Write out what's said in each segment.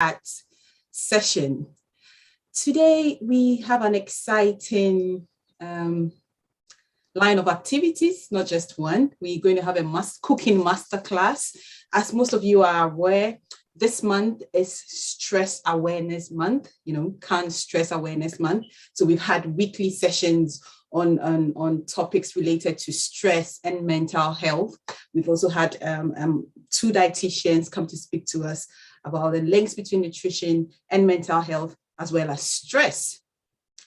chat session. Today we have an exciting line of activities, not just one. We're going to have a cooking masterclass. As most of you are aware, this month is Stress Awareness Month, CAHN Stress Awareness Month. So we've had weekly sessions on topics related to stress and mental health. We've also had two dietitians come to speak to us about the links between nutrition and mental health, as well as stress.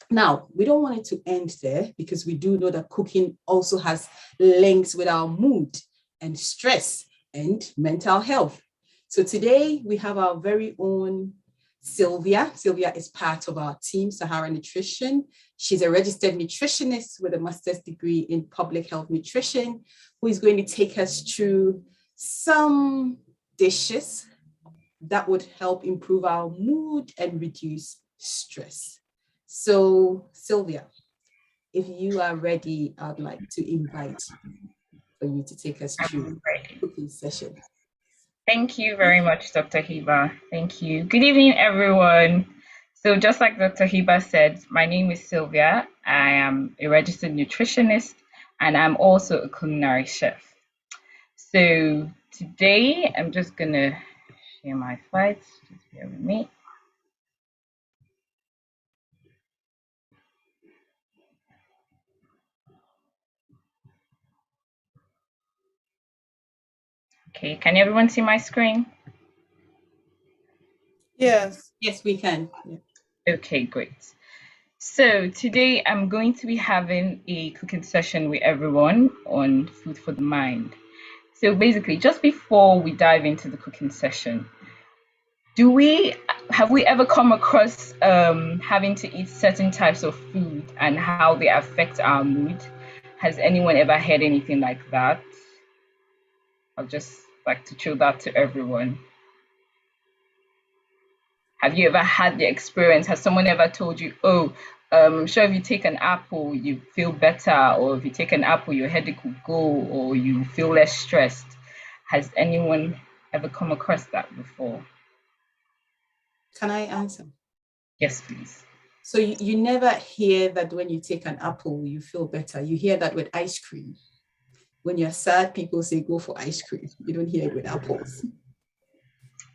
Now, we don't want it to end there because we do know that cooking also has links with our mood and stress and mental health. So today we have our very own Sylvia. Sylvia is part of our team, Sahara Nutrition. She's a registered nutritionist with a master's degree in public health nutrition, who is going to take us through some dishes that would help improve our mood and reduce stress. So, Sylvia, if you are ready, I'd like to invite for you to take us through the cooking session. Thank you very much, Dr. Hiba. Thank you. Good evening, everyone. So just like Dr. Hiba said, my name is Sylvia. I am a registered nutritionist, and I'm also a culinary chef. So today, I'm just going to share my slides. Just bear with me. Okay, can everyone see my screen? Yes, we can. Yeah. Okay, great. So today I'm going to be having a cooking session with everyone on food for the mind. So basically, just before we dive into the cooking session, have we ever come across having to eat certain types of food and how they affect our mood? Has anyone ever heard anything like that? I'd just like to throw that to everyone. Have you ever had the experience? Has someone ever told you, I'm sure if you take an apple, you feel better, or if you take an apple, your headache will go, or you feel less stressed? Has anyone ever come across that before? Can I answer? Yes, please. So you never hear that when you take an apple, you feel better. You hear that with ice cream. When you're sad, people say, go for ice cream. You don't hear it with apples.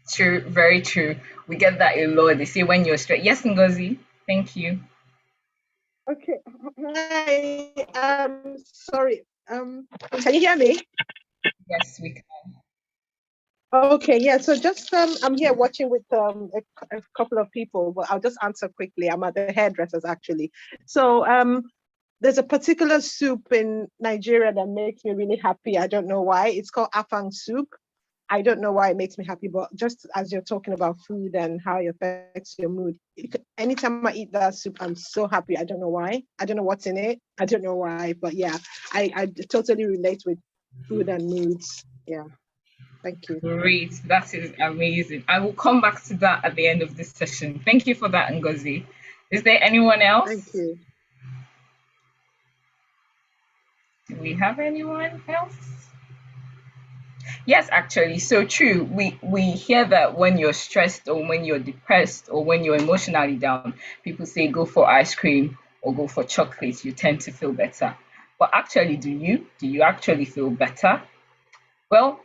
True, very true. We get that a lot. They say when you're stressed. Yes, Ngozi, thank you. Okay. Hi. Sorry. Can you hear me? Yes, we can. Okay. Yeah. So just I'm here watching with a couple of people, but I'll just answer quickly. I'm at the hairdressers actually. So there's a particular soup in Nigeria that makes me really happy. I don't know why. It's called afang soup. I don't know why it makes me happy, but just as you're talking about food and how it affects your mood, anytime I eat that soup, I'm so happy. I don't know why. I don't know what's in it. I don't know why, but yeah, I totally relate with food and moods. Yeah, thank you. Great, that is amazing. I will come back to that at the end of this session. Thank you for that, Ngozi. Is there anyone else? Thank you. Do we have anyone else? Yes, actually, so true. We hear that when you're stressed or when you're depressed or when you're emotionally down, people say go for ice cream or go for chocolate. You tend to feel better. But actually, do you actually feel better? Well,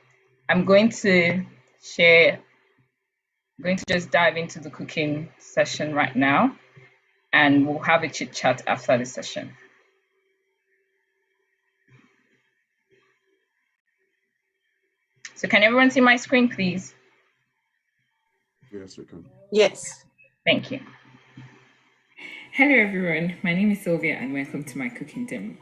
I'm going to just dive into the cooking session right now, and we'll have a chit chat after the session. So can everyone see my screen, please? Yes, we can. Yes. Thank you. Hello everyone, my name is Sylvia and welcome to my cooking demo.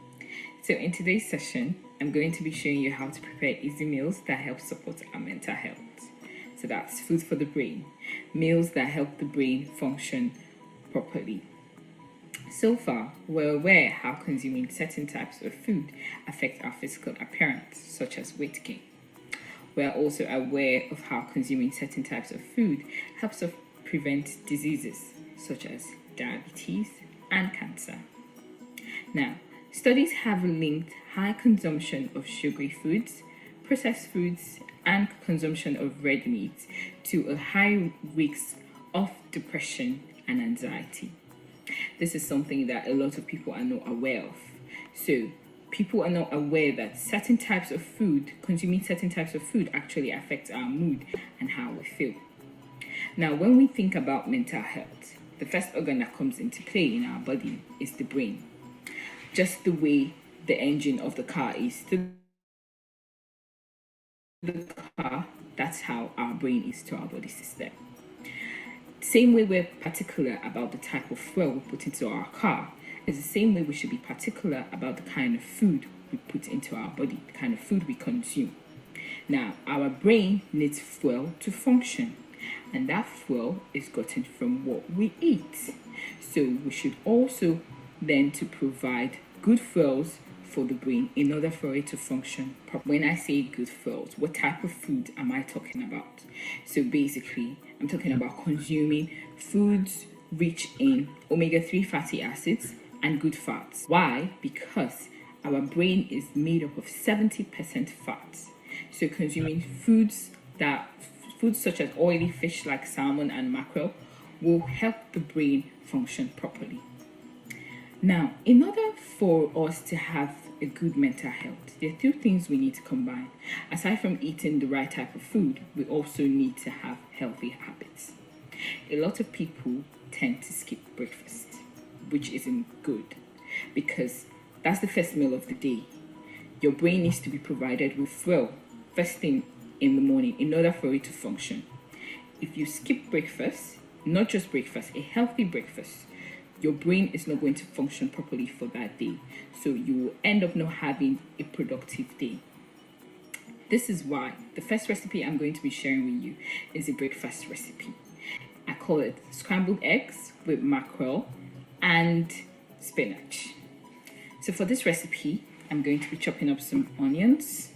So in today's session, I'm going to be showing you how to prepare easy meals that help support our mental health. So that's food for the brain, meals that help the brain function properly. So far, we're aware how consuming certain types of food affect our physical appearance, such as weight gain. We are also aware of how consuming certain types of food helps us prevent diseases such as diabetes and cancer. Now, studies have linked high consumption of sugary foods, processed foods, and consumption of red meat to a high risk of depression and anxiety. This is something that a lot of people are not aware of. So people are not aware that certain types of food, consuming certain types of food actually affects our mood and how we feel. Now, when we think about mental health, the first organ that comes into play in our body is the brain. Just the way the engine of the car is to the car, that's how our brain is to our body system. Same way we're particular about the type of fuel we put into our car is the same way we should be particular about the kind of food we put into our body, the kind of food we consume. Now, our brain needs fuel to function, and that fuel is gotten from what we eat. So we should also then to provide good fuels for the brain in order for it to function properly. When I say good fuels, what type of food am I talking about? So basically, I'm talking about consuming foods rich in omega-3 fatty acids and good fats. Why? Because our brain is made up of 70% fats. So consuming foods such as oily fish like salmon and mackerel will help the brain function properly. Now, in order for us to have a good mental health, there are two things we need to combine. Aside from eating the right type of food, we also need to have healthy habits. A lot of people tend to skip breakfast, which isn't good because that's the first meal of the day. Your brain needs to be provided with fuel first thing in the morning in order for it to function. If you skip breakfast, not just breakfast, a healthy breakfast, your brain is not going to function properly for that day. So you will end up not having a productive day. This is why the first recipe I'm going to be sharing with you is a breakfast recipe. I call it scrambled eggs with mackerel and spinach. So for this recipe, I'm going to be chopping up some onions,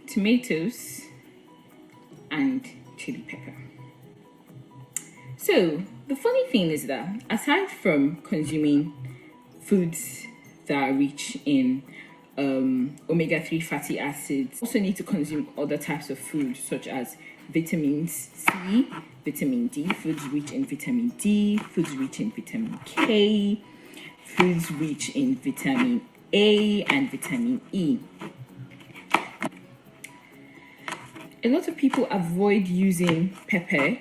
tomatoes, and chili pepper. So the funny thing is that aside from consuming foods that are rich in omega-3 fatty acids, also need to consume other types of food such as vitamins C, vitamin D, foods rich in vitamin D, foods rich in vitamin K, foods rich in vitamin A and vitamin E. A lot of people avoid using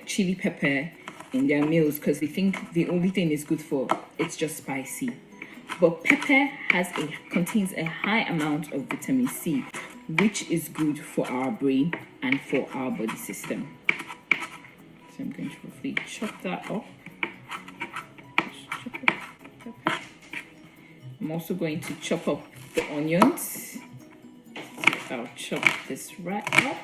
chili pepper in their meals because they think the only thing it's good for it's just spicy. But pepper contains a high amount of vitamin C, which is good for our brain and for our body system. So I'm going to roughly chop that up. I'm also going to chop up the onions. So I'll chop this right up.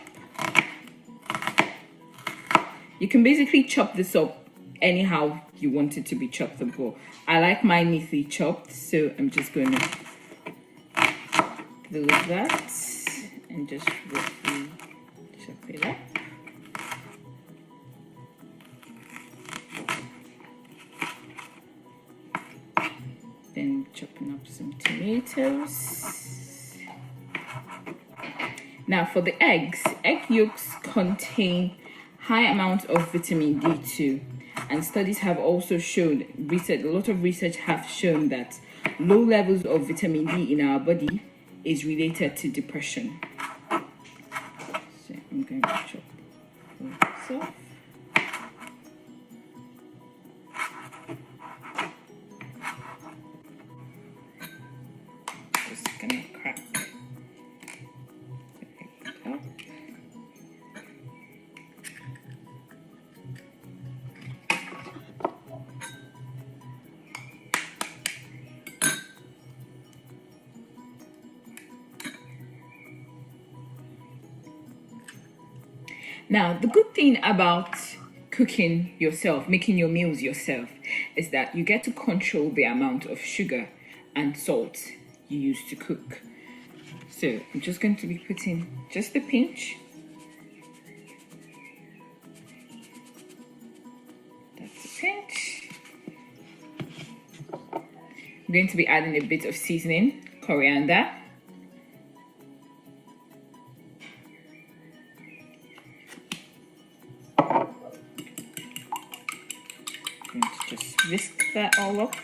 You can basically chop this up anyhow you want it to be chopped up. But I like mine neatly chopped, so I'm just going to do that and just roughly chop it up. Then chopping up some tomatoes. Now for the eggs, egg yolks contain high amount of vitamin D2, and studies have also shown, a lot of research have shown that low levels of vitamin D in our body is related to depression. So I'm going to chop this off. Just gonna crack it up. Now, the good thing about cooking yourself, making your meals yourself, is that you get to control the amount of sugar and salt you use to cook. So I'm just going to be putting just a pinch. That's a pinch. I'm going to be adding a bit of seasoning, coriander. whisk that all up.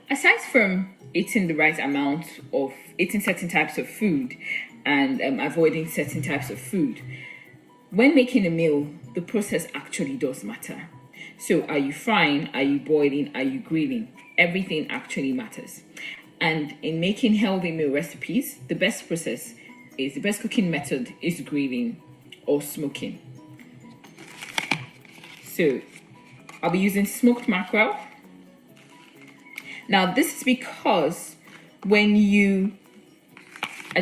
Aside from eating the right amount of eating certain types of food and avoiding certain types of food, when making a meal, the process actually does matter. So are you frying, are you boiling, are you grilling? Everything actually matters. And in making healthy meal recipes, the best cooking method is grilling or smoking. So I'll be using smoked mackerel. Now this is because as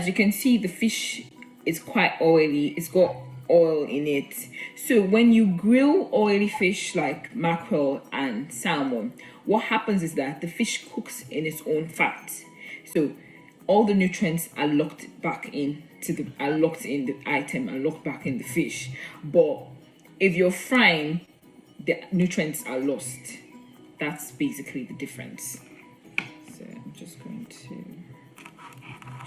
you can see, the fish is quite oily, it's got oil in it. So when you grill oily fish like mackerel and salmon, what happens is that the fish cooks in its own fat. So all the nutrients are locked in the item and locked back in the fish. But if you're frying, the nutrients are lost. That's basically the difference. So I'm just going to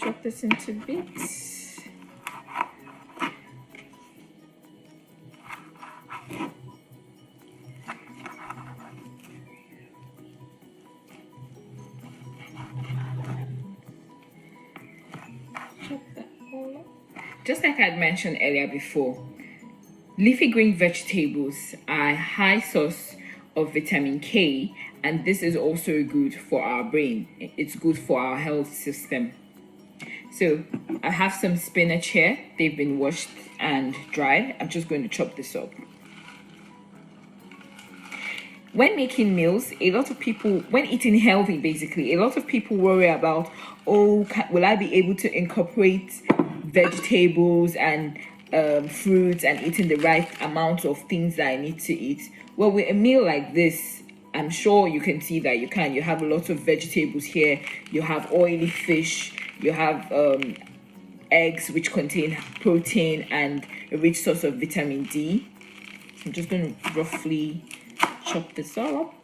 chop this into bits. Just like I'd mentioned earlier before, leafy green vegetables are a high source of vitamin K, and this is also good for our brain. It's good for our health system. So I have some spinach here. They've been washed and dried. I'm just going to chop this up. When making meals, when eating healthy, basically, a lot of people worry about, will I be able to incorporate vegetables and fruits and eating the right amount of things that I need to eat? Well, with a meal like this, I'm sure you can see that you can. You have a lot of vegetables here. You have oily fish. You have eggs, which contain protein and a rich source of vitamin D. So I'm just going to roughly chop this all up.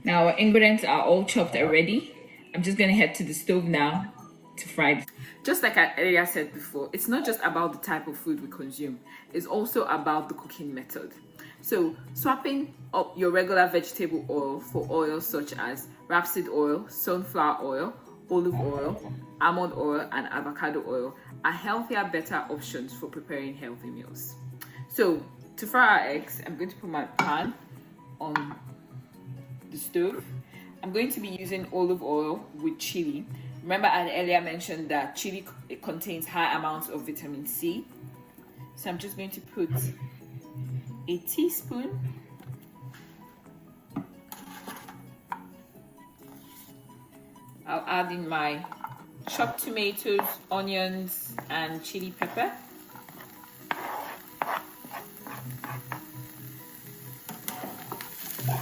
Now our ingredients are all chopped already. I'm just gonna head to the stove now to fry this. Just like I earlier said before, it's not just about the type of food we consume, it's also about the cooking method. So swapping up your regular vegetable oil for oils such as rapeseed oil, sunflower oil, olive oil, almond oil, and avocado oil are healthier, better options for preparing healthy meals. So to fry our eggs, I'm going to put my pan on the stove. I'm going to be using olive oil with chili. Remember, I earlier mentioned that chili contains high amounts of vitamin C. So I'm just going to put a teaspoon. I'll add in my chopped tomatoes, onions, and chili pepper.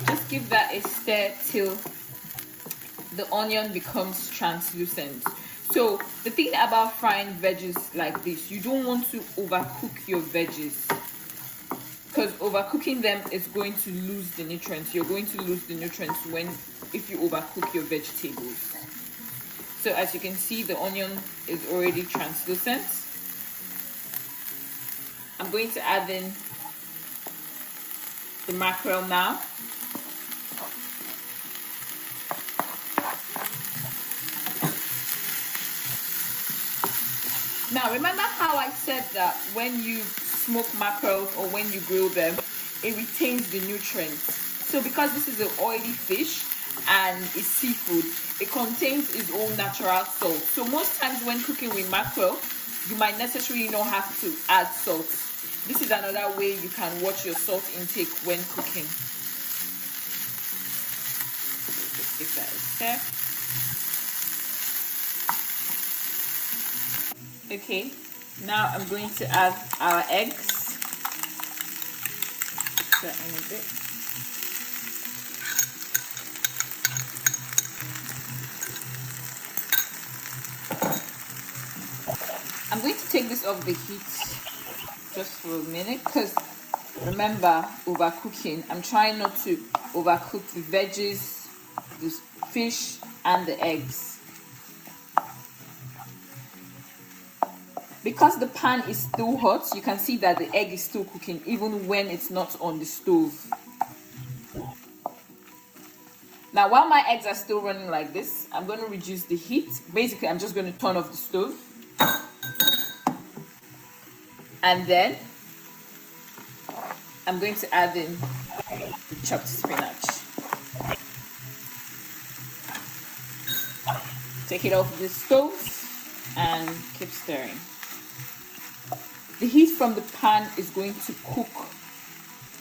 Just give that a stir till the onion becomes translucent. So the thing about frying veggies like this, you don't want to overcook your veggies, because overcooking them is going to lose the nutrients. You're going to lose the nutrients if you overcook your vegetables. So as you can see, the onion is already translucent. I'm going to add in the mackerel now. Now, remember how I said that when you smoke mackerels or when you grill them, it retains the nutrients. So because this is an oily fish and it's seafood, it contains its own natural salt. So most times when cooking with mackerel, you might necessarily not have to add salt. This is another way you can watch your salt intake when cooking. Give that a stir. Okay, now I'm going to add our eggs. Put that in a bit. I'm going to take this off the heat just for a minute because remember, overcooking. I'm trying not to overcook the veggies, the fish, and the eggs. Because the pan is still hot, you can see that the egg is still cooking even when it's not on the stove. Now, while my eggs are still running like this, I'm going to reduce the heat. Basically, I'm just going to turn off the stove. And then I'm going to add in the chopped spinach. Take it off the stove and keep stirring. The heat from the pan is going to cook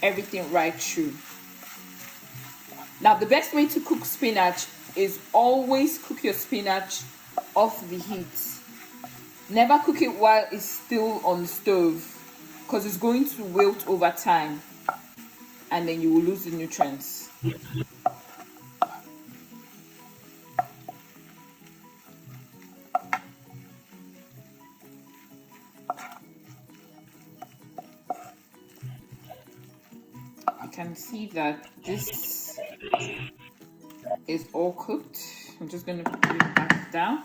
everything right through. Now, the best way to cook spinach is always cook your spinach off the heat. Never cook it while it's still on the stove because it's going to wilt over time and then you will lose the nutrients. You can see that this is all cooked. I'm just going to put it back down.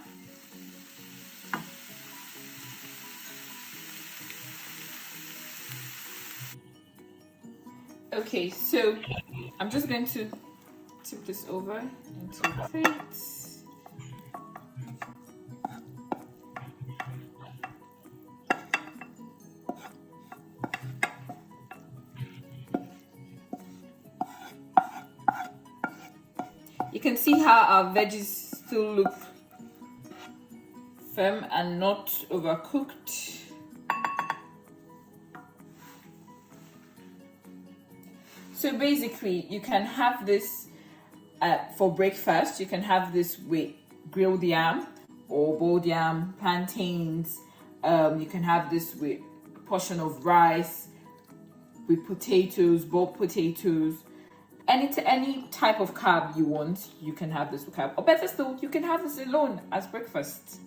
Okay, so I'm just going to tip this over into a plate. You can see how our veggies still look firm and not overcooked. So basically, you can have this for breakfast. You can have this with grilled yam or boiled yam, plantains. You can have this with a portion of rice, with potatoes, boiled potatoes. Any type of carb you want, you can have this with carb. Or better still, you can have this alone as breakfast.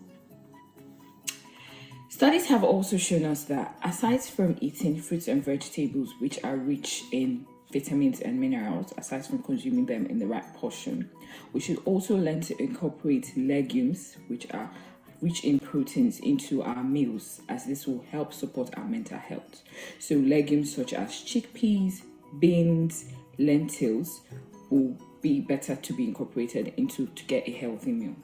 Studies have also shown us that aside from eating fruits and vegetables, which are rich in vitamins and minerals, aside from consuming them in the right portion, we should also learn to incorporate legumes, which are rich in proteins, into our meals, as this will help support our mental health. So legumes such as chickpeas, beans, lentils will be better to be incorporated into to get a healthy meal.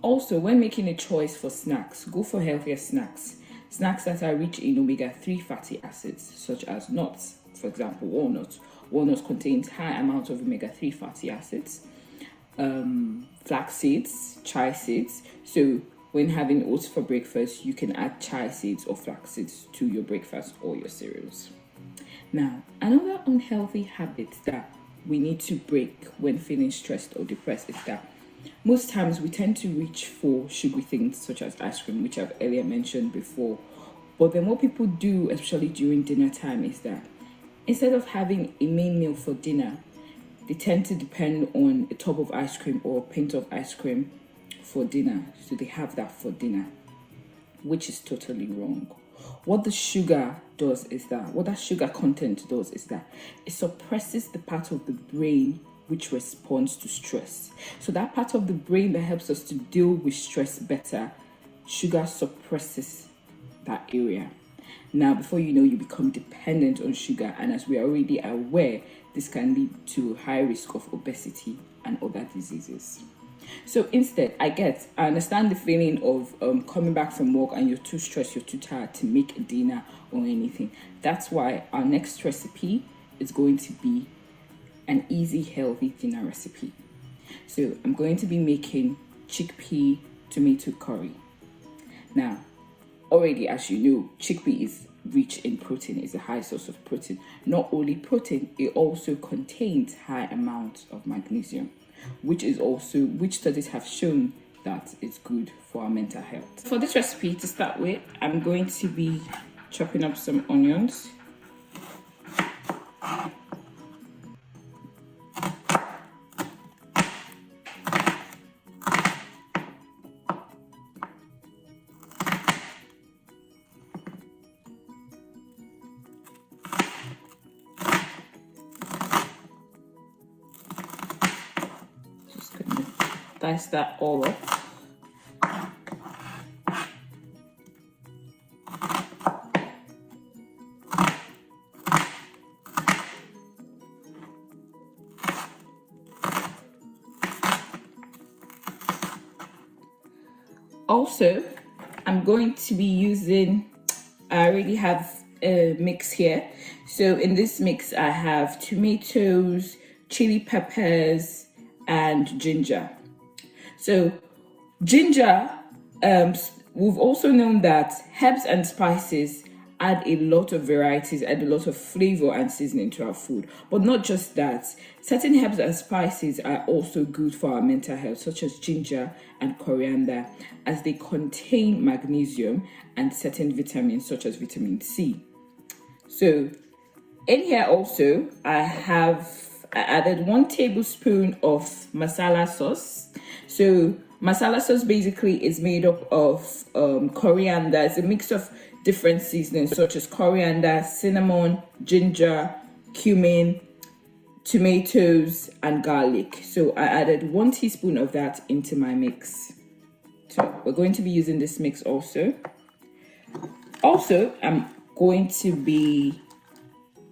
Also, when making a choice for snacks, go for healthier snacks. Snacks that are rich in omega-3 fatty acids, such as nuts, for example, walnuts. Walnuts contains high amounts of omega-3 fatty acids. Flax seeds, chia seeds. So when having oats for breakfast, you can add chia seeds or flax seeds to your breakfast or your cereals. Now, another unhealthy habit that we need to break when feeling stressed or depressed is that most times we tend to reach for sugary things such as ice cream, which I've earlier mentioned before. But then what people do, especially during dinner time, is that instead of having a main meal for dinner, they tend to depend on a tub of ice cream or a pint of ice cream for dinner. So they have that for dinner, which is totally wrong. What that sugar content does is that it suppresses the part of the brain which responds to stress. So that part of the brain that helps us to deal with stress better, sugar suppresses that area. Now, before you know, you become dependent on sugar, and as we are already aware, this can lead to high risk of obesity and other diseases. So instead, I understand the feeling of coming back from work and you're too stressed, you're too tired to make a dinner or anything. That's why our next recipe is going to be an easy, healthy dinner recipe. So I'm going to be making chickpea tomato curry. Now, already, as you know, chickpea is rich in protein. It's a high source of protein. Not only protein, it also contains high amounts of magnesium. which studies have shown that it's good for our mental health. For this recipe, to start with, I'm going to be chopping up some onions. Dice that all up. Also, I'm going to be using, I already have a mix here. So in this mix, I have tomatoes, chili peppers, and ginger. So ginger, we've also known that herbs and spices add a lot of varieties, add a lot of flavor and seasoning to our food. But not just that, certain herbs and spices are also good for our mental health, such as ginger and coriander, as they contain magnesium and certain vitamins, such as vitamin C. So in here also, I added 1 tablespoon of masala sauce. So masala sauce basically is made up of coriander. It's a mix of different seasonings such as coriander, cinnamon, ginger, cumin, tomatoes, and garlic. So I added 1 teaspoon of that into my mix. So we're going to be using this mix also. Also, I'm going to be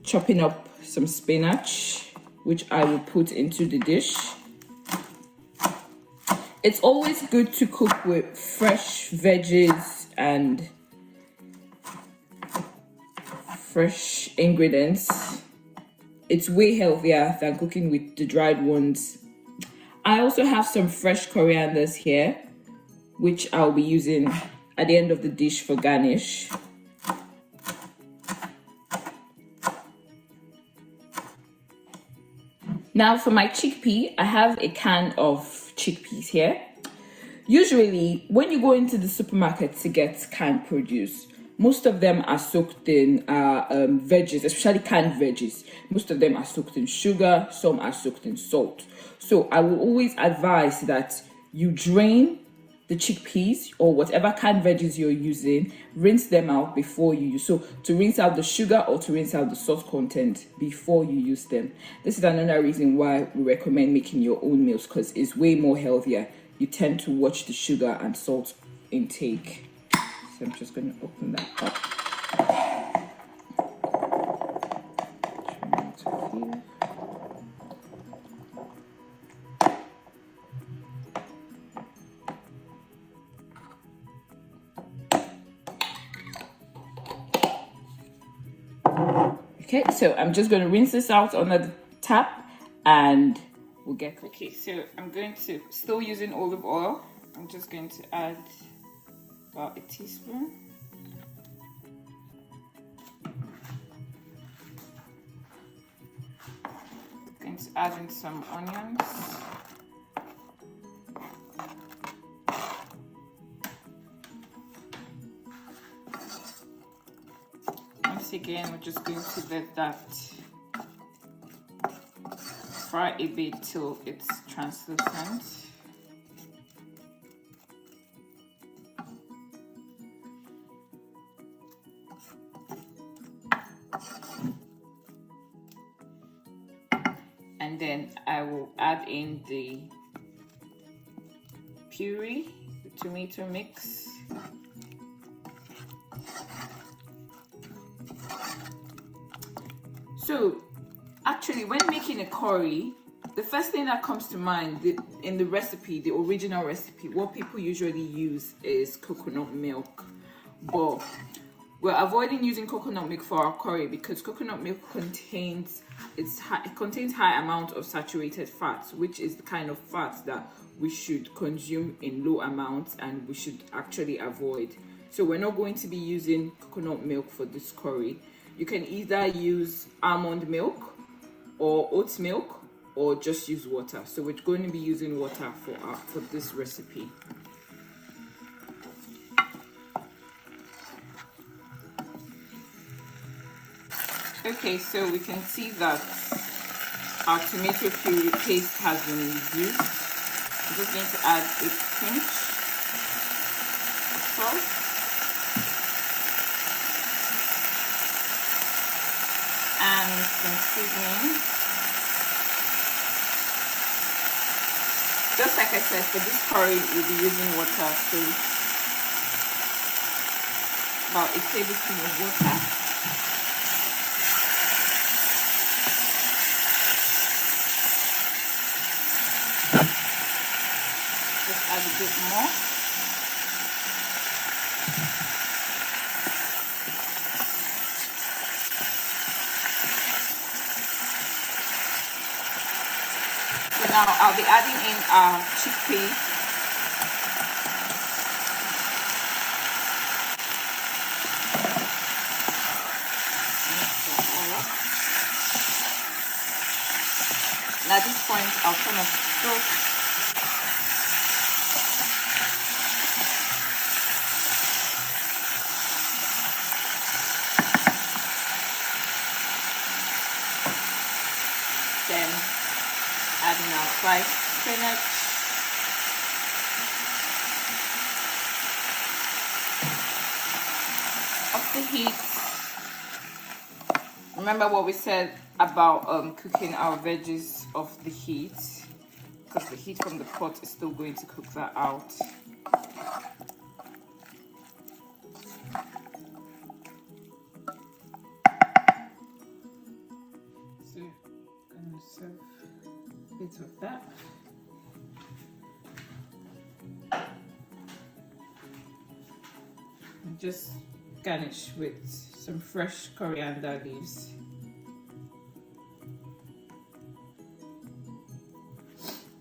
chopping up some spinach, which I will put into the dish. It's always good to cook with fresh veggies and fresh ingredients. It's way healthier than cooking with the dried ones. I also have some fresh corianders here, which I'll be using at the end of the dish for garnish. Now for my chickpea, I have a can of chickpeas here. Usually, when you go into the supermarket to get canned produce, most of them are soaked in veggies, especially canned veggies. Most of them are soaked in sugar, some are soaked in salt. So I will always advise that you drain the chickpeas or whatever canned veggies you're using, rinse them out before you use. So to rinse out the sugar or to rinse out the salt content before you use them. This is another reason why we recommend making your own meals, because it's way more healthier. You tend to watch the sugar and salt intake. So I'm just going to open that up. Okay, so I'm just going to rinse this out under the tap and we'll get cooking. Okay, so I'm going to, still using olive oil, I'm just going to add about a teaspoon. I'm going to add in some onions. Once again, we're just going to let that fry a bit till it's translucent. And then I will add in the puree, the tomato mix. So actually, when making a curry, the first thing that comes to mind in the recipe, the original recipe, what people usually use is coconut milk. But we're avoiding using coconut milk for our curry because coconut milk contains high amount of saturated fats, which is the kind of fats that we should consume in low amounts and we should actually avoid. So we're not going to be using coconut milk for this curry. You can either use almond milk or oat milk or just use water. So we're going to be using water for this recipe. Okay, so we can see that our tomato puree paste has been reduced. I'm just going to add a pinch of salt. And some seasoning. Just like I said, for this curry, we'll be using water, so about a tablespoon of water. Just add a bit more. So now I'll be adding in our chickpeas. And at this point, I'll kind of stir. Then adding our sliced spinach. Off the heat. Remember what we said about cooking our veggies off the heat, because the heat from the pot is still going to cook that out. So I'm going to serve a bit of that. And just garnish with some fresh coriander leaves.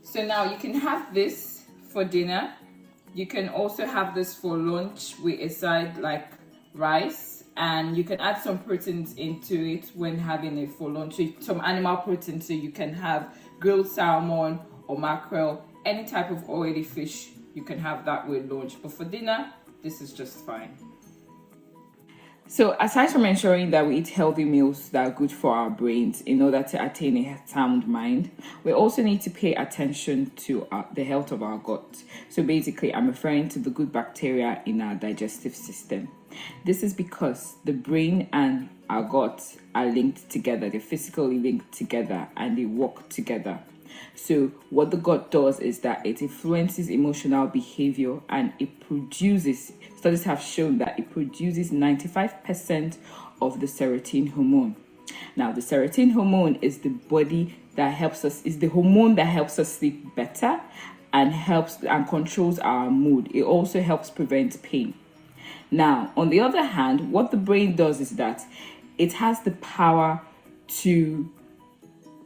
So now you can have this for dinner. You can also have this for lunch with a side like rice, and you can add some proteins into it when having it for lunch. So some animal protein, so you can have grilled salmon or mackerel, any type of oily fish, you can have that with lunch. But for dinner, this is just fine. So aside from ensuring that we eat healthy meals that are good for our brains in order to attain a sound mind, we also need to pay attention to the health of our gut. So basically, I'm referring to the good bacteria in our digestive system. This is because the brain and our gut are linked together. They're physically linked together and they work together. So what the gut does is that it influences emotional behavior, and it produces, studies have shown that it produces 95% of the serotonin hormone. Now, the serotonin hormone is the hormone that helps us sleep better and helps and controls our mood. It also helps prevent pain. Now, on the other hand, what the brain does is that it has the power to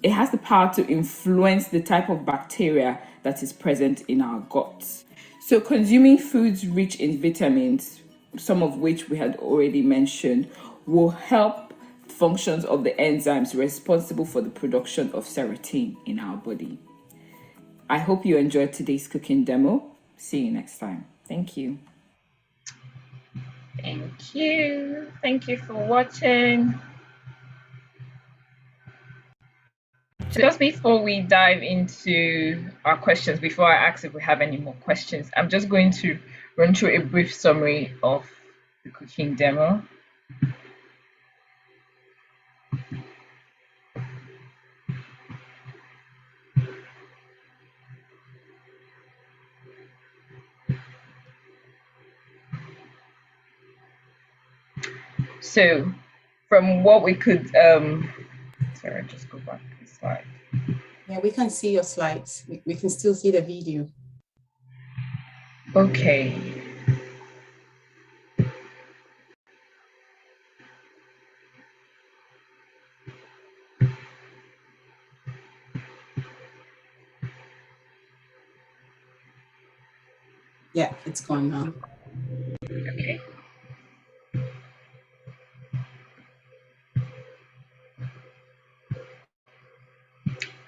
influence the type of bacteria that is present in our guts. So consuming foods rich in vitamins, some of which we had already mentioned, will help functions of the enzymes responsible for the production of serotonin in our body. I hope you enjoyed today's cooking demo. See you next time. Thank you. Thank you. Thank you for watching. So just before we dive into our questions, before I ask if we have any more questions, I'm just going to run through a brief summary of the cooking demo. So from what we could, sorry, just go back to the slide. Yeah, we can see your slides. We can still see the video. Okay. Yeah, it's gone now. Okay.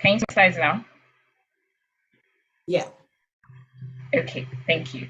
Can you see slides now? Yeah. Okay, thank you.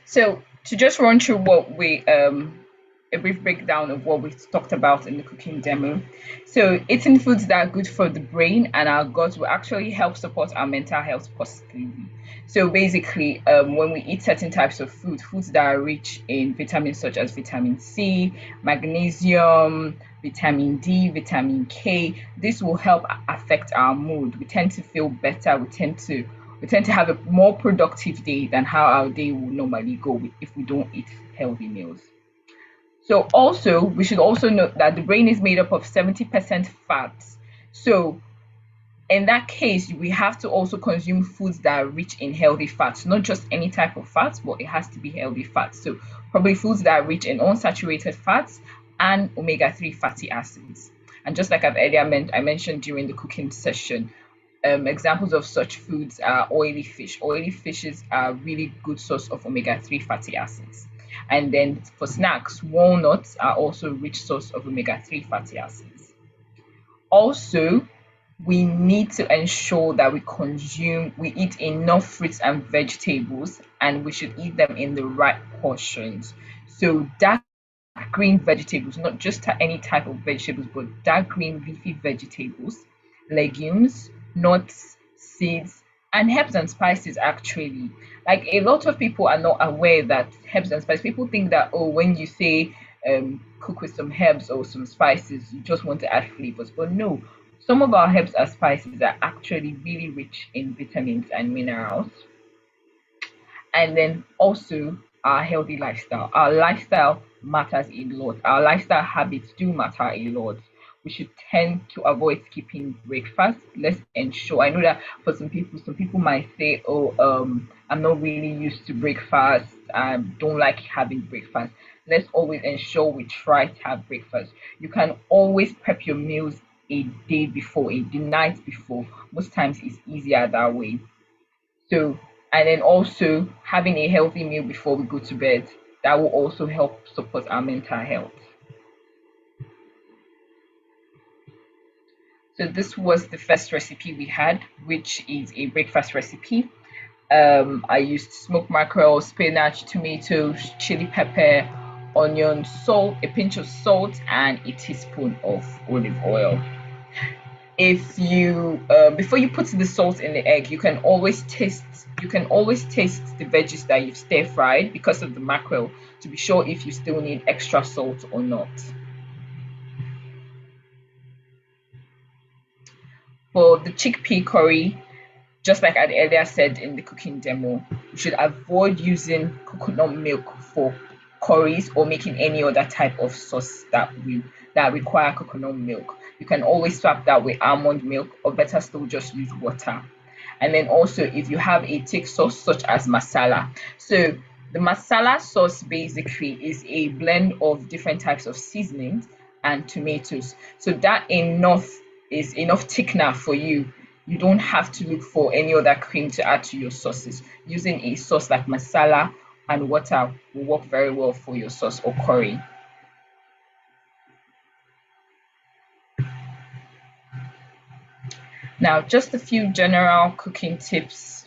So to just run through what we a brief breakdown of what we talked about in the cooking demo. So eating foods that are good for the brain and our gut will actually help support our mental health positively. So basically, when we eat certain types of foods that are rich in vitamins such as vitamin C, magnesium, vitamin D, vitamin K, this will help affect our mood. We tend to feel better. We tend to have a more productive day than how our day would normally go if we don't eat healthy meals. So also, we should also note that the brain is made up of 70% fats. So in that case, we have to also consume foods that are rich in healthy fats, not just any type of fats, but it has to be healthy fats. So probably foods that are rich in unsaturated fats and omega-3 fatty acids. And just like I mentioned during the cooking session, examples of such foods are oily fish. Oily fishes are a really good source of omega-3 fatty acids. And then for snacks, walnuts are also a rich source of omega-3 fatty acids. Also, we need to ensure that we eat enough fruits and vegetables, and we should eat them in the right portions. So dark green vegetables, not just any type of vegetables, but dark green leafy vegetables, legumes, nuts, seeds, and herbs and spices actually. Like a lot of people are not aware that herbs and spices, people think that, oh, when you say cook with some herbs or some spices, you just want to add flavors. But no, some of our herbs and spices are actually really rich in vitamins and minerals. And then also our healthy lifestyle. Our lifestyle matters a lot. Our lifestyle habits do matter a lot. We should tend to avoid skipping breakfast. Let's ensure. I know that for some people might say, "Oh, I'm not really used to breakfast. I don't like having breakfast." Let's always ensure we try to have breakfast. You can always prep your meals a day before, the night before. Most times it's easier that way. So, and then also having a healthy meal before we go to bed, that will also help support our mental health. So this was the first recipe we had, which is a breakfast recipe. I used smoked mackerel, spinach, tomatoes, chili pepper, onion, salt, a pinch of salt, and a teaspoon of olive oil. If you before you put the salt in the egg, you can always taste the veggies that you've stir fried because of the mackerel to be sure if you still need extra salt or not. For the chickpea curry, just like I earlier said in the cooking demo, you should avoid using coconut milk for curries or making any other type of sauce that require coconut milk. You can always swap that with almond milk, or better still, just use water. And then also, if you have a thick sauce such as masala, so the masala sauce basically is a blend of different types of seasonings and tomatoes. So that enough is enough thickener for you. You don't have to look for any other cream to add to your sauces. Using a sauce like masala and water will work very well for your sauce or curry. Now, just a few general cooking tips.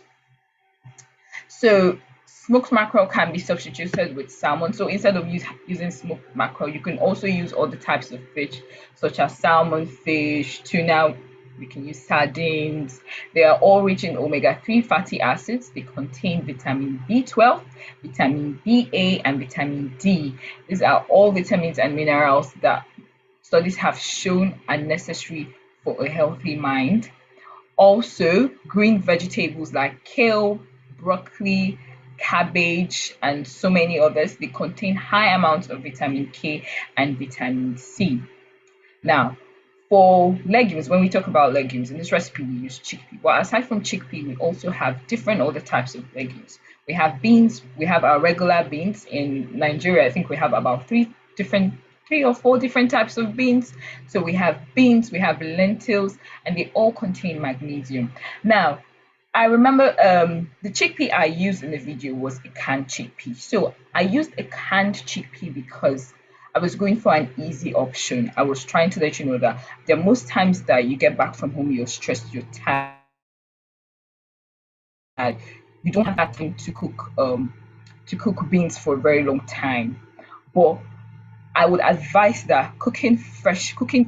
So, smoked mackerel can be substituted with salmon. So, instead of using smoked mackerel, you can also use other types of fish, such as salmon, fish, tuna. We can use sardines. They are all rich in omega-3 fatty acids. They contain vitamin B12, vitamin BA, and vitamin D. These are all vitamins and minerals that studies have shown are necessary for a healthy mind. Also, green vegetables like kale, broccoli, cabbage, and so many others, they contain high amounts of vitamin K and vitamin C. Now, for legumes, when we talk about legumes, in this recipe we use chickpea. But aside from chickpea, we also have different other types of legumes. We have beans, we have our regular beans. In Nigeria, I think we have about three or four different types of beans. So we have beans, we have lentils, and they all contain magnesium. Now, I remember the chickpea I used in the video was a canned chickpea. So I used a canned chickpea because I was going for an easy option. I was trying to let you know that there are most times that you get back from home, you're stressed, you're tired, you don't have that time to cook beans for a very long time. But I would advise that cooking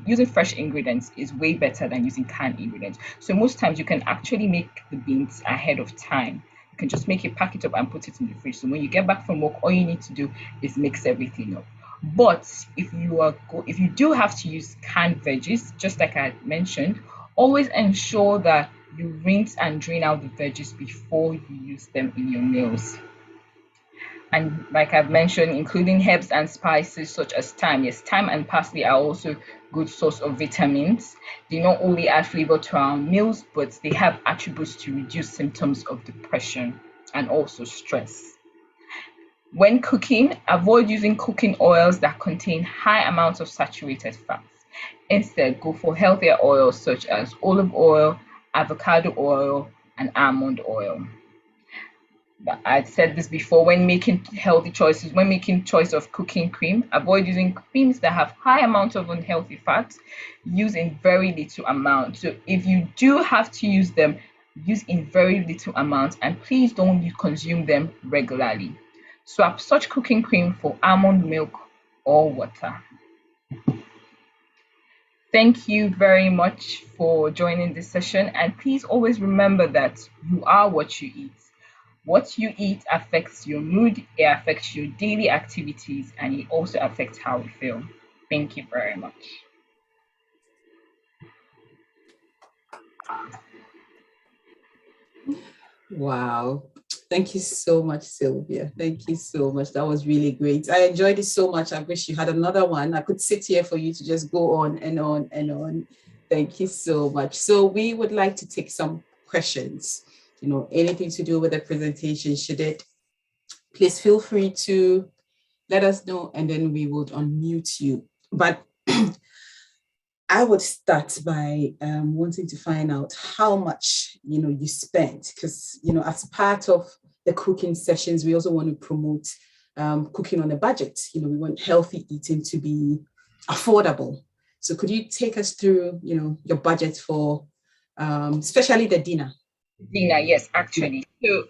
using fresh ingredients is way better than using canned ingredients. So most times you can actually make the beans ahead of time. You can just make it, pack it up, and put it in the fridge. So when you get back from work, all you need to do is mix everything up. But if you do have to use canned veggies, just like I mentioned, always ensure that you rinse and drain out the veggies before you use them in your meals. And like I've mentioned, including herbs and spices such as thyme. Yes, thyme and parsley are also good source of vitamins. They not only add flavor to our meals, but they have attributes to reduce symptoms of depression and also stress. When cooking, avoid using cooking oils that contain high amounts of saturated fats. Instead, go for healthier oils such as olive oil, avocado oil, and almond oil. I've said this before, when making healthy choices, when making choice of cooking cream, avoid using creams that have high amounts of unhealthy fats. Use in very little amount. So if you do have to use them, use in very little amount, and please don't consume them regularly. Swap such cooking cream for almond milk or water. Thank you very much for joining this session, and please always remember that you are what you eat. What you eat affects your mood, it affects your daily activities, and it also affects how you feel. Thank you very much. Wow. Thank you so much, Sylvia. Thank you so much. That was really great. I enjoyed it so much. I wish you had another one. I could sit here for you to just go on and on and on. Thank you so much. So we would like to take some questions. Anything to do with the presentation, should it, please feel free to let us know, and then we would unmute you. But I would start by wanting to find out how much, you spent, because, as part of the cooking sessions, we also want to promote cooking on a budget. We want healthy eating to be affordable. So could you take us through, your budget for especially the dinner? Dinner, yes, actually. So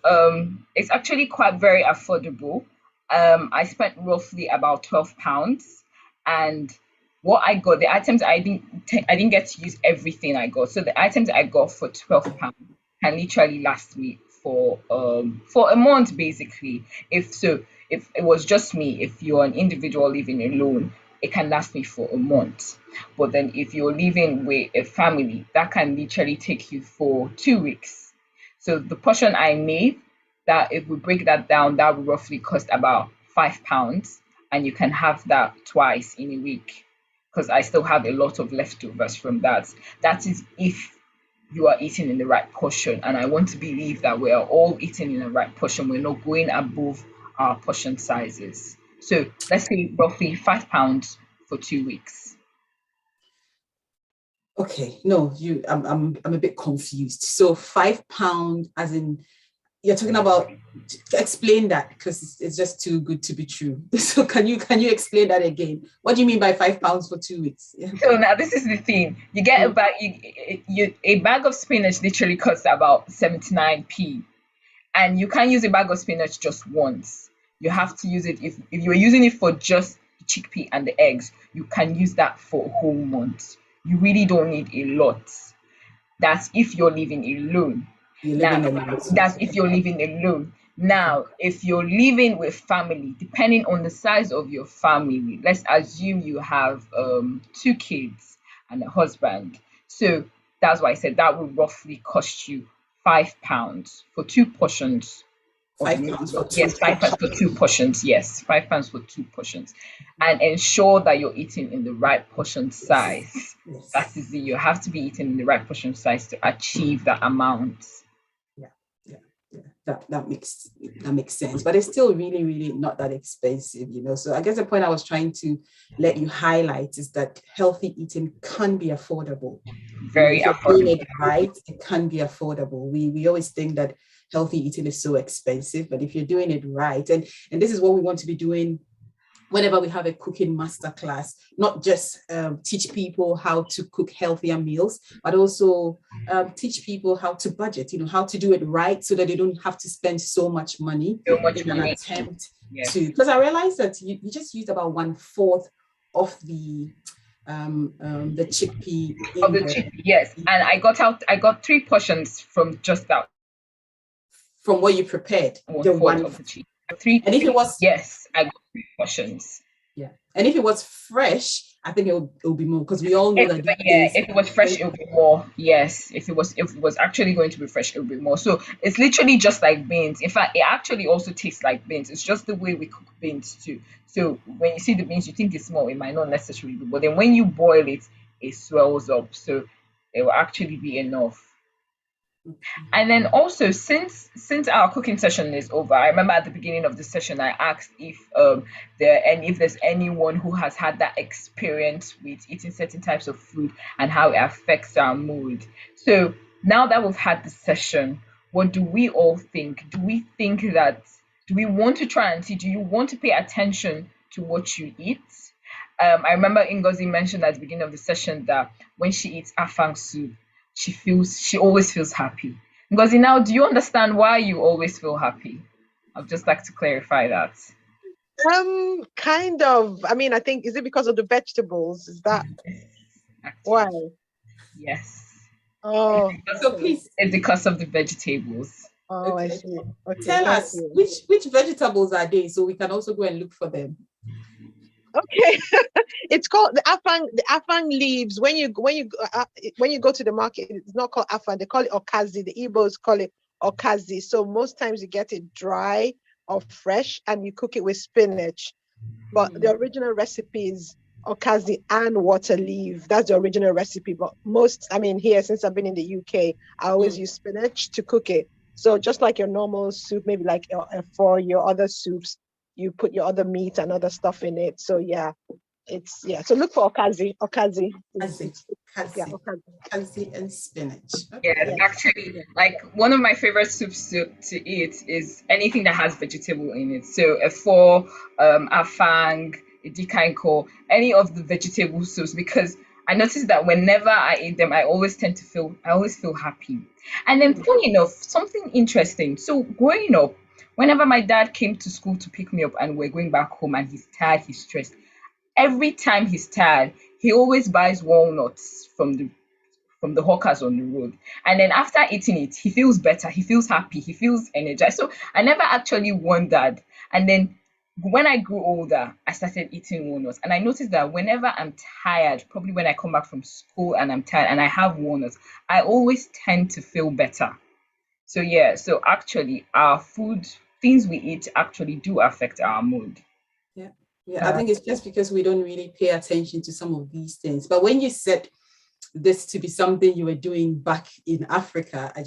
it's actually quite very affordable. I spent roughly about £12, and what I got, the items I didn't get to use everything I got. So the items I got for £12 can literally last me for a month basically. If it was just me, if you're an individual living alone, it can last me for a month. But then if you're living with a family, that can literally take you for 2 weeks. So the portion I made, that if we break that down, that would roughly cost about £5, and you can have that twice in a week, because I still have a lot of leftovers from that. That is if you are eating in the right portion, and I want to believe that we are all eating in the right portion. We're not going above our portion sizes. So let's say roughly £5 for 2 weeks. Okay, no, I'm a bit confused. So £5, as in, you're talking about, explain that, because it's just too good to be true. So can you explain that again? What do you mean by £5 for 2 weeks? Yeah. So now this is the thing. You get a bag. A bag of spinach literally costs about 79p, and you can't use a bag of spinach just once. You have to use it if you're using it for just the chickpea and the eggs. You can use that for a whole month. You really don't need a lot. That's if you're living alone. That's if you're living alone. Now, if you're living with family, depending on the size of your family, let's assume you have 2 kids and a husband. So that's why I said that will roughly cost you £5 for 2 portions. £5 for two. Yes, £5 for 2 portions. Yes, £5 for 2 portions, and ensure that you're eating in the right portion size. Yes. That is you have to be eating in the right portion size to achieve that amount. Yeah. That makes sense, but it's still really, really not that expensive, So I guess the point I was trying to let you highlight is that healthy eating can be affordable. Very if you're affordable. doing it right, it can be affordable. We always think that healthy eating is so expensive, but if you're doing it right, and this is what we want to be doing whenever we have a cooking masterclass, not just teach people how to cook healthier meals, but also teach people how to budget, how to do it right so that they don't have to spend so much money So much in an money. attempt Yes. to, because I realized that you just used about 1/4 of the chickpea Of the chickpea, yes. And I got 3 portions from just that. From what you prepared, the 1/4 of the chickpea. 3, and if it was, yes, I got 3 portions. Yeah, and if it was fresh, I think it'll be more, because we all know that if it was fresh, it would be more. Yes, if it was actually going to be fresh, it would be more. So it's literally just like beans. In fact, it actually also tastes like beans. It's just the way we cook beans too. So when you see the beans, you think it's small. It might not necessarily be, but then when you boil it, it swells up. So it will actually be enough. And then also, since our cooking session is over, I remember at the beginning of the session I asked if there's anyone who has had that experience with eating certain types of food and how it affects our mood. So now that we've had the session, what do we all think? Do we want to try and see? Do you want to pay attention to what you eat? I remember Ngozi mentioned at the beginning of the session that when she eats afang soup, she always feels happy. Ngozi, now do you understand why you always feel happy? I'd just like to clarify that. Kind of. I mean, I think, is it because of the vegetables? Is that why? Yes. Oh, so please. It's because of the vegetables. Oh, okay. I see. Okay, tell us which vegetables are they, so we can also go and look for them. Okay, it's called the afang leaves. When you go to the market, it's not called afang. They call it okazi. The Igbos call it okazi. So most times you get it dry or fresh, and you cook it with spinach. But the original recipe is okazi and water leaf. That's the original recipe. But here, since I've been in the UK, I always use spinach to cook it. So just like your normal soup, maybe like for your other soups, you put your other meat and other stuff in it. So so look for okazi. Okazi and spinach. Okay. Yeah, actually, like one of my favorite soups to eat is anything that has vegetable in it. So afang, idikaiko, any of the vegetable soups, because I noticed that whenever I eat them, I always feel happy. And then funny enough, something interesting. So growing up, whenever my dad came to school to pick me up and we're going back home and he's tired, he's stressed, every time he's tired, he always buys walnuts from the hawkers on the road. And then after eating it, he feels better, he feels happy, he feels energized. So I never actually wondered. And then when I grew older, I started eating walnuts. And I noticed that whenever I'm tired, probably when I come back from school and I'm tired and I have walnuts, I always tend to feel better. So so actually our food, things we eat actually do affect our mood. Yeah, I think it's just because we don't really pay attention to some of these things. But when you said this to be something you were doing back in Africa, it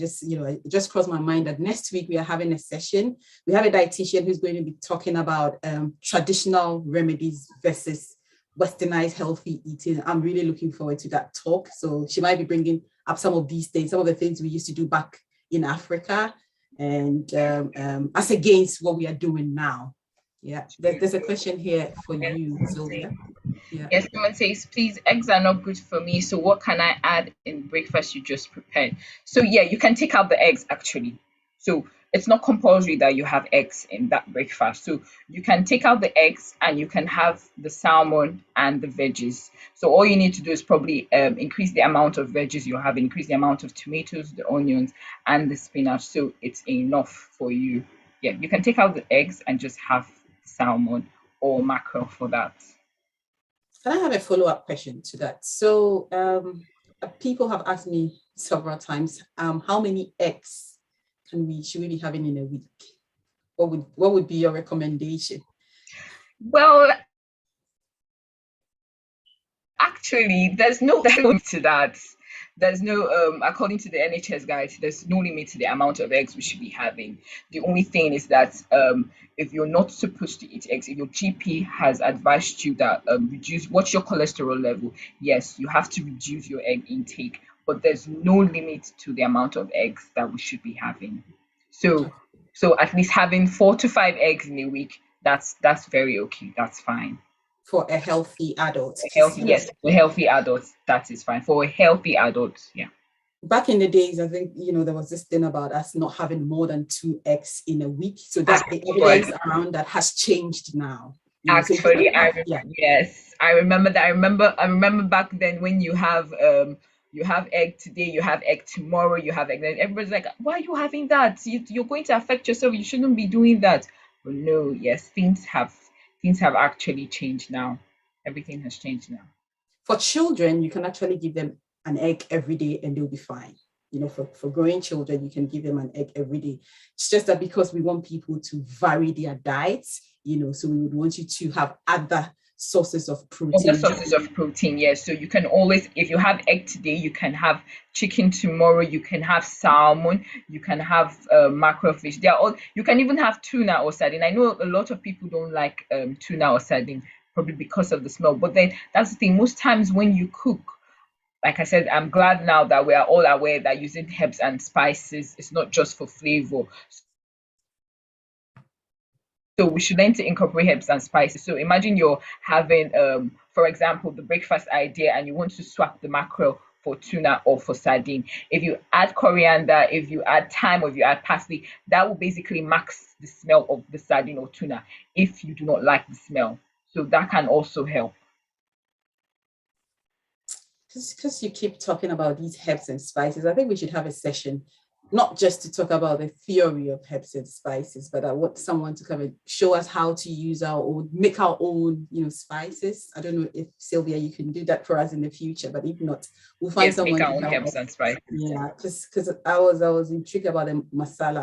just crossed my mind that next week we are having a session. We have a dietitian who's going to be talking about traditional remedies versus westernized healthy eating. I'm really looking forward to that talk. So she might be bringing up some of these things, some of the things we used to do back in Africa, and as against what we are doing now. Yeah, there's a question here for you, Sylvia. Yeah. Yes, someone says, please, eggs are not good for me. So what can I add in breakfast you just prepared? So you can take out the eggs actually. So it's not compulsory that you have eggs in that breakfast. So you can take out the eggs and you can have the salmon and the veggies. So all you need to do is probably increase the amount of veggies you have, increase the amount of tomatoes, the onions, and the spinach. So it's enough for you. Yeah, you can take out the eggs and just have salmon or mackerel for that. Can I have a follow-up question to that? So people have asked me several times, how many eggs should we be having in a week? What would be your recommendation? Well, actually, there's no limit to that. There's no, according to the NHS guide, there's no limit to the amount of eggs we should be having. The only thing is that if you're not supposed to eat eggs, if your GP has advised you that what's your cholesterol level, yes, you have to reduce your egg intake, but there's no limit to the amount of eggs that we should be having. So at least having 4 to 5 eggs in a week that's very okay. That's fine. For a healthy adult. Yes, for healthy adults, that is fine. For a healthy adult, yeah. Back in the days, I think, there was this thing about us not having more than 2 eggs in a week. So that the evidence around that has changed now. Actually, yes, I remember that. I remember back then when you have egg today, you have egg tomorrow, you have egg. Then everybody's like, "Why are you having that? You're going to affect yourself. You shouldn't be doing that." But no, yes, things have actually changed now. Everything has changed now. For children, you can actually give them an egg every day and they'll be fine. For growing children, you can give them an egg every day. It's just that because we want people to vary their diets, so we would want you to have other sources of protein. Other sources of protein, yes. So you can always, if you have egg today, you can have chicken tomorrow, you can have salmon, you can have mackerel fish. You can even have tuna or sardine. I know a lot of people don't like tuna or sardine, probably because of the smell. But then that's the thing. Most times when you cook, like I said, I'm glad now that we are all aware that using herbs and spices is not just for flavor. So we should learn to incorporate herbs and spices. So imagine you're having, for example, the breakfast idea, and you want to swap the mackerel for tuna or for sardine. If you add coriander, if you add thyme, or if you add parsley, that will basically max the smell of the sardine or tuna if you do not like the smell. So that can also help. Because you keep talking about these herbs and spices, I think we should have a session, not just to talk about the theory of herbs and spices, but I want someone to come and show us how to use our own, make our own, spices. I don't know if Sylvia, you can do that for us in the future, but if not, we'll find someone make our own herbs and spices. Yeah, because I was intrigued about the masala.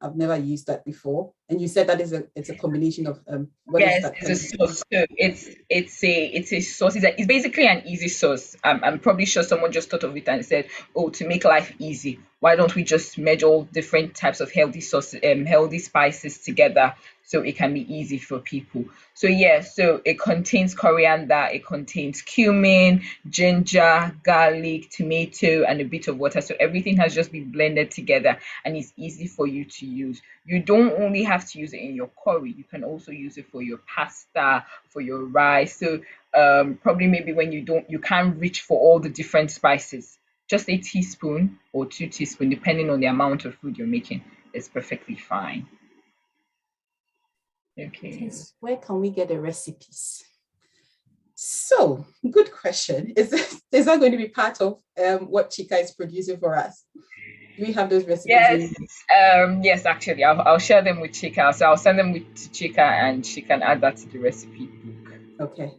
I've never used that before. And you said that it's a combination of what is that? It's a sauce. So it's a sauce. It's basically an easy sauce. I'm probably sure someone just thought of it and said, "Oh, to make life easy, why don't we just merge all different types of healthy sauces, healthy spices together, so it can be easy for people." So yeah, so it contains coriander, it contains cumin, ginger, garlic, tomato, and a bit of water. So everything has just been blended together, and it's easy for you to use. You don't only have to use it in your curry, you can also use it for your pasta, for your rice. So probably maybe when you can't reach for all the different spices, just a teaspoon or 2 teaspoons, depending on the amount of food you're making, is perfectly fine. Okay. Where can we get the recipes? So, good question. Is that going to be part of what Chika is producing for us? Do we have those recipes? Yes, yes, actually, I'll share them with Chika. So I'll send them to Chika, and she can add that to the recipe book. Okay.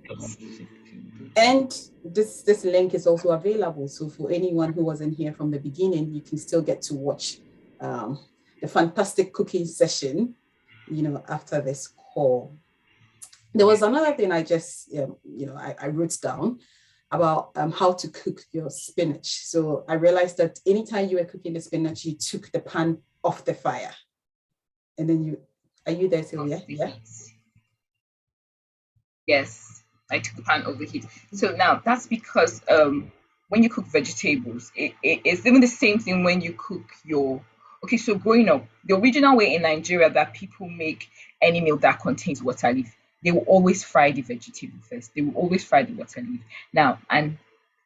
And this link is also available. So for anyone who wasn't here from the beginning, you can still get to watch the fantastic cooking session, after this call. There was another thing I just, I wrote down about how to cook your spinach. So I realized that anytime you were cooking the spinach, you took the pan off the fire. And then are you there, Sylvia? Yeah. Yes, I took the pan off the heat. So now that's because when you cook vegetables, it's even the same thing when you cook your. Okay, so growing up, the original way in Nigeria that people make any meal that contains water leaf, they will always fry the vegetable first. They will always fry the water leaf. Now, and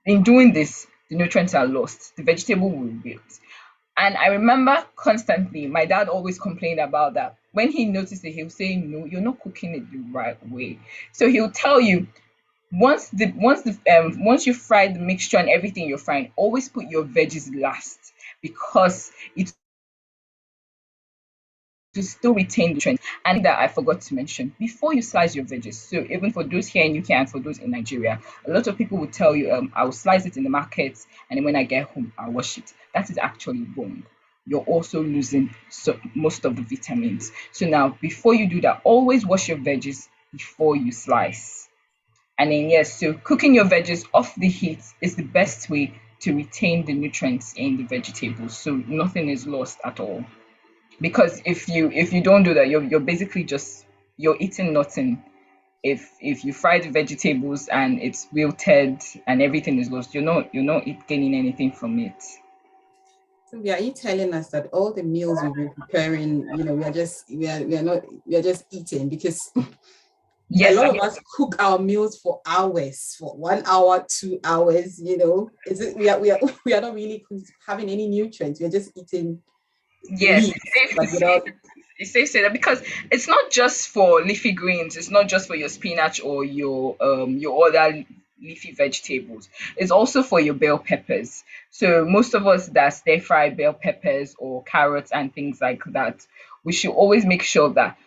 in doing this, the nutrients are lost. The vegetable will wilt. And I remember constantly, my dad always complained about that. When he noticed it, he'll say, "No, you're not cooking it the right way." So he'll tell you, once you fry the mixture and everything you're frying, always put your veggies last, because it to still retain the trend. And that I forgot to mention, before you slice your veggies, so even for those here in UK and for those in Nigeria, a lot of people will tell you, I will slice it in the market, and then when I get home, I'll wash it. That is actually wrong. You're also losing most of the vitamins. So now, before you do that, always wash your veggies before you slice. And then yes, so cooking your veggies off the heat is the best way to retain the nutrients in the vegetables, so nothing is lost at all. Because if you don't do that, you're basically just you're eating nothing. If you fry the vegetables and it's wilted and everything is lost, you're not gaining anything from it. Sylvia, are you telling us that all the meals we've been preparing, we are just eating? Because Yes, a lot of us cook our meals for hours, for 1 hour, 2 hours. Is it we are not really having any nutrients. We're just eating yes, meat, but without. it's safe to say that, because it's not just for leafy greens, it's not just for your spinach or your other leafy vegetables. It's also for your bell peppers. So most of us that stir fry bell peppers or carrots and things like that, we should always make sure that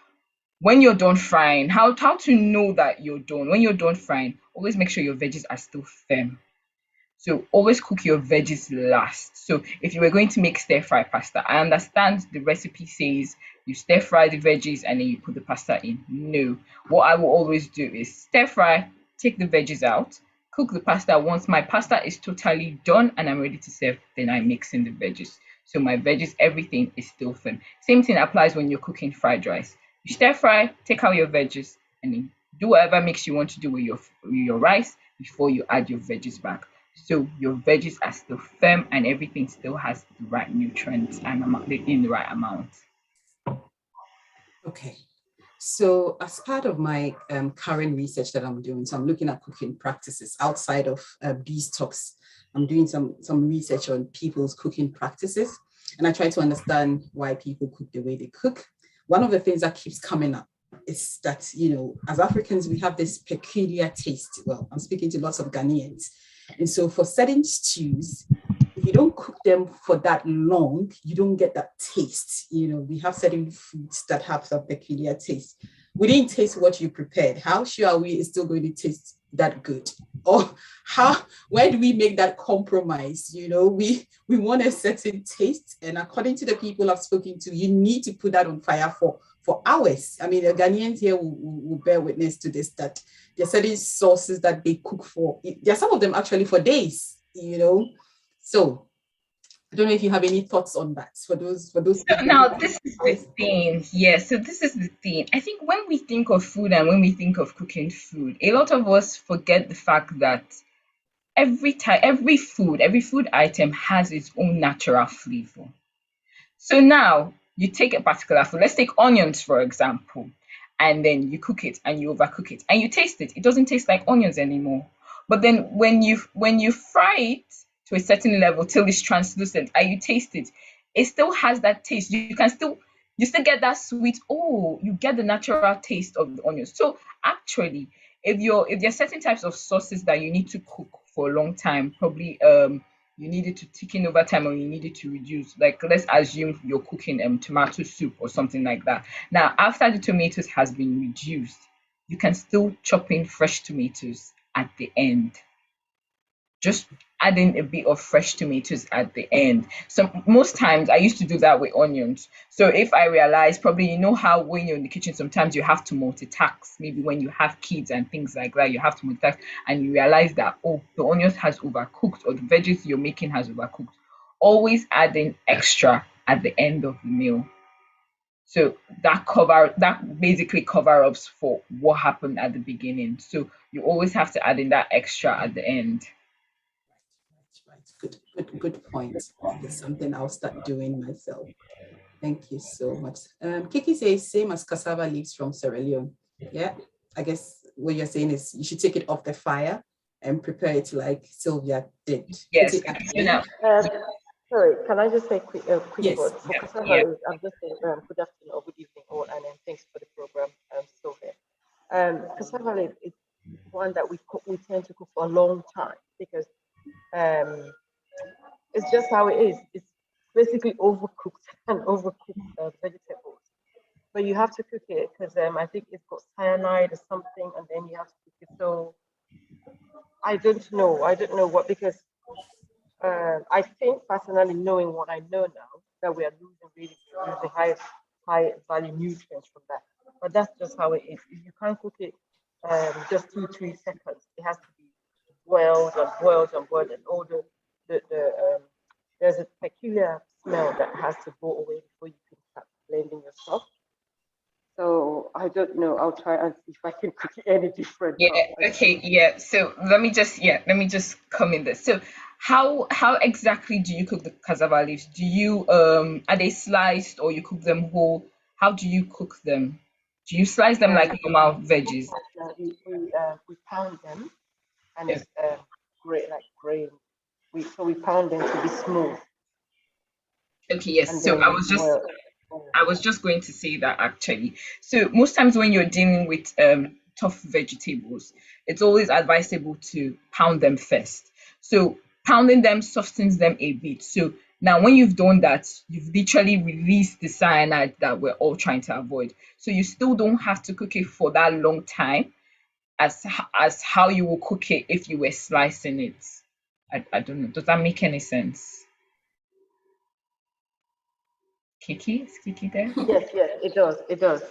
when you're done frying, how to know that you're done. When you're done frying, always make sure your veggies are still firm. So always cook your veggies last. So if you were going to make stir fry pasta, I understand the recipe says you stir fry the veggies and then you put the pasta in. No. What I will always do is stir fry, take the veggies out, cook the pasta. Once my pasta is totally done and I'm ready to serve, then I mix in the veggies. So my veggies, everything is still firm. Same thing applies when you're cooking fried rice. You stir fry, take out your veggies, and then do whatever mix you want to do with your rice before you add your veggies back. So your veggies are still firm and everything still has the right nutrients and in the right amount. Okay. So as part of my current research that I'm doing, so I'm looking at cooking practices outside of these talks. I'm doing some research on people's cooking practices, and I try to understand why people cook the way they cook. One of the things that keeps coming up is that, as Africans, we have this peculiar taste. Well, I'm speaking to lots of Ghanaians. And so for certain stews, if you don't cook them for that long, you don't get that taste. We have certain foods that have some peculiar taste. We didn't taste what you prepared. How sure are we it's still going to taste that good? Or where do we make that compromise? We want a certain taste. And according to the people I've spoken to, you need to put that on fire for hours. I mean, the Ghanaians here will bear witness to this, that there are certain sauces that they cook for. There are some of them actually for days, So I don't know if you have any thoughts on that for those So people. now this is the thing. Yes, so this is the thing. I think when we think of food and when we think of cooking food, a lot of us forget the fact that every food item has its own natural flavor. So now you take a particular food, let's take onions for example, and then you cook it and you overcook it and you taste it. It doesn't taste like onions anymore. But then when you fry it to a certain level till it's translucent and you taste it, it still has that taste. You still get that sweet, oh, you get the natural taste of the onions. So actually, if there are certain types of sauces that you need to cook for a long time, probably you need it to thicken over time or you need it to reduce. Like let's assume you're cooking tomato soup or something like that. Now, after the tomatoes has been reduced, you can still chop in fresh tomatoes at the end. Just add in a bit of fresh tomatoes at the end. So most times I used to do that with onions. So if I realize, probably how when you're in the kitchen sometimes you have to multitask. Maybe when you have kids and things like that, you have to multitask and you realize that, oh, the onions has overcooked or the veggies you're making has overcooked. Always add in extra at the end of the meal. So that basically cover ups for what happened at the beginning. So you always have to add in that extra at the end. Right. Good point. It's something I'll start doing myself. Thank you so much. Kiki says same as cassava leaves from Sierra Leone. Yeah, I guess what you're saying is you should take it off the fire and prepare it like Sylvia did. Yes. Sorry, can I just say a quick Yes. word? For cassava Yeah. leaves, I'm just saying good afternoon or good evening all, and then thanks for the program, Sylvia. Cassava leaf is one that we tend to cook for a long time because it's just how it is. It's basically overcooked and overcooked vegetables. But you have to cook it because I think it's got cyanide or something, and then you have to cook it. So I don't know. I don't know what, because I think personally, knowing what I know now, that we are losing high value nutrients from that. But that's just how it is. If you can't cook it just 2-3 seconds, it has to be boiled and boiled and boiled, and all there's a peculiar smell that has to go away before you can start blending your stuff. So I don't know. I'll try and see if I can cook it any different. Yeah. Okay. Yeah. So let me just come in there. So how exactly do you cook the cassava leaves? Do you are they sliced or you cook them whole? How do you cook them? Do you slice them like normal veggies? We pound them, and Yeah. it's great like grain. We pound them to be smooth, Okay, yes. and So then we boil. I was just going to say that actually. So most times when you're dealing with tough vegetables, it's always advisable to pound them first. So pounding them softens them a bit. So now when you've done that, you've literally released the cyanide that we're all trying to avoid. So you still don't have to cook it for that long time as how you will cook it if you were slicing it. I don't know. Does that make any sense? Kiki? Is Kiki there? Yes, yes, it does. It does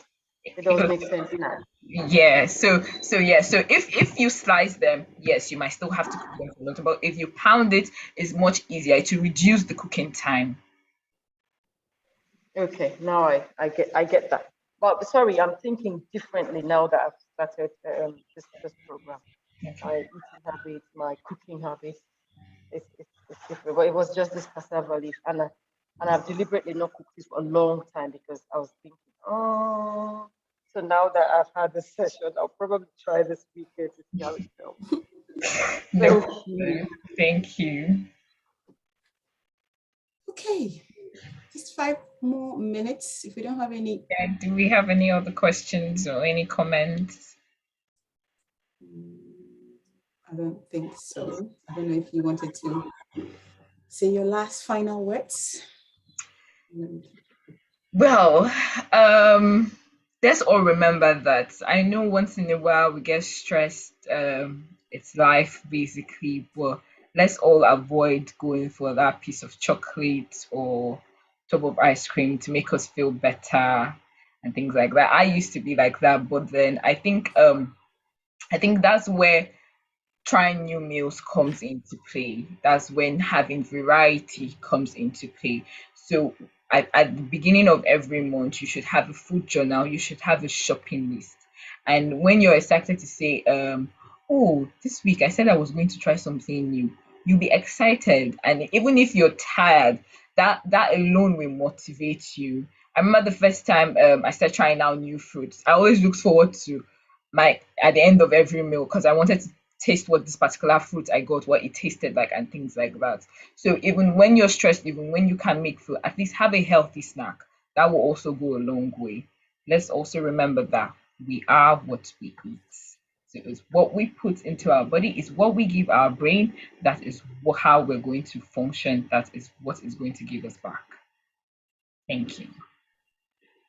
Because make sense now. yeah, so if you slice them, yes, you might still have to cook them for a lot, but if you pound it, it's much easier to reduce the cooking time. Okay, now I get that. But sorry, I'm thinking differently now that I've started this program. Okay. My eating habits, my cooking habits, it's different. But it was just this cassava leaf, and I've deliberately not cooked it for a long time because I was thinking, oh. So now that I've had this session, I'll probably try this weekend to see how it goes. No Thank you. problem. Thank you. Okay, just 5 more minutes. If we don't have any, Yeah, do we have any other questions or any comments? I don't think so. I don't know if you wanted to say your last final words. Well, um, let's all remember that. I know once in a while we get stressed. It's life basically, but let's all avoid going for that piece of chocolate or top of ice cream to make us feel better and things like that. I used to be like that, but then I think that's where trying new meals comes into play. That's when having variety comes into play. So at the beginning of every month, you should have a food journal, you should have a shopping list. And when you're excited to say, oh, this week I said I was going to try something new, you'll be excited. And even if you're tired, that alone will motivate you. I remember the first time I started trying out new fruits. I always looked forward to my at the end of every meal because I wanted to taste what this particular fruit I got, what it tasted like, and things like that. So even when you're stressed, even when you can't make food, at least have a healthy snack. That will also go a long way. Let's also remember that we are what we eat. So it's what we put into our body, is what we give our brain. That is how we're going to function. That is what is going to give us back. Thank you.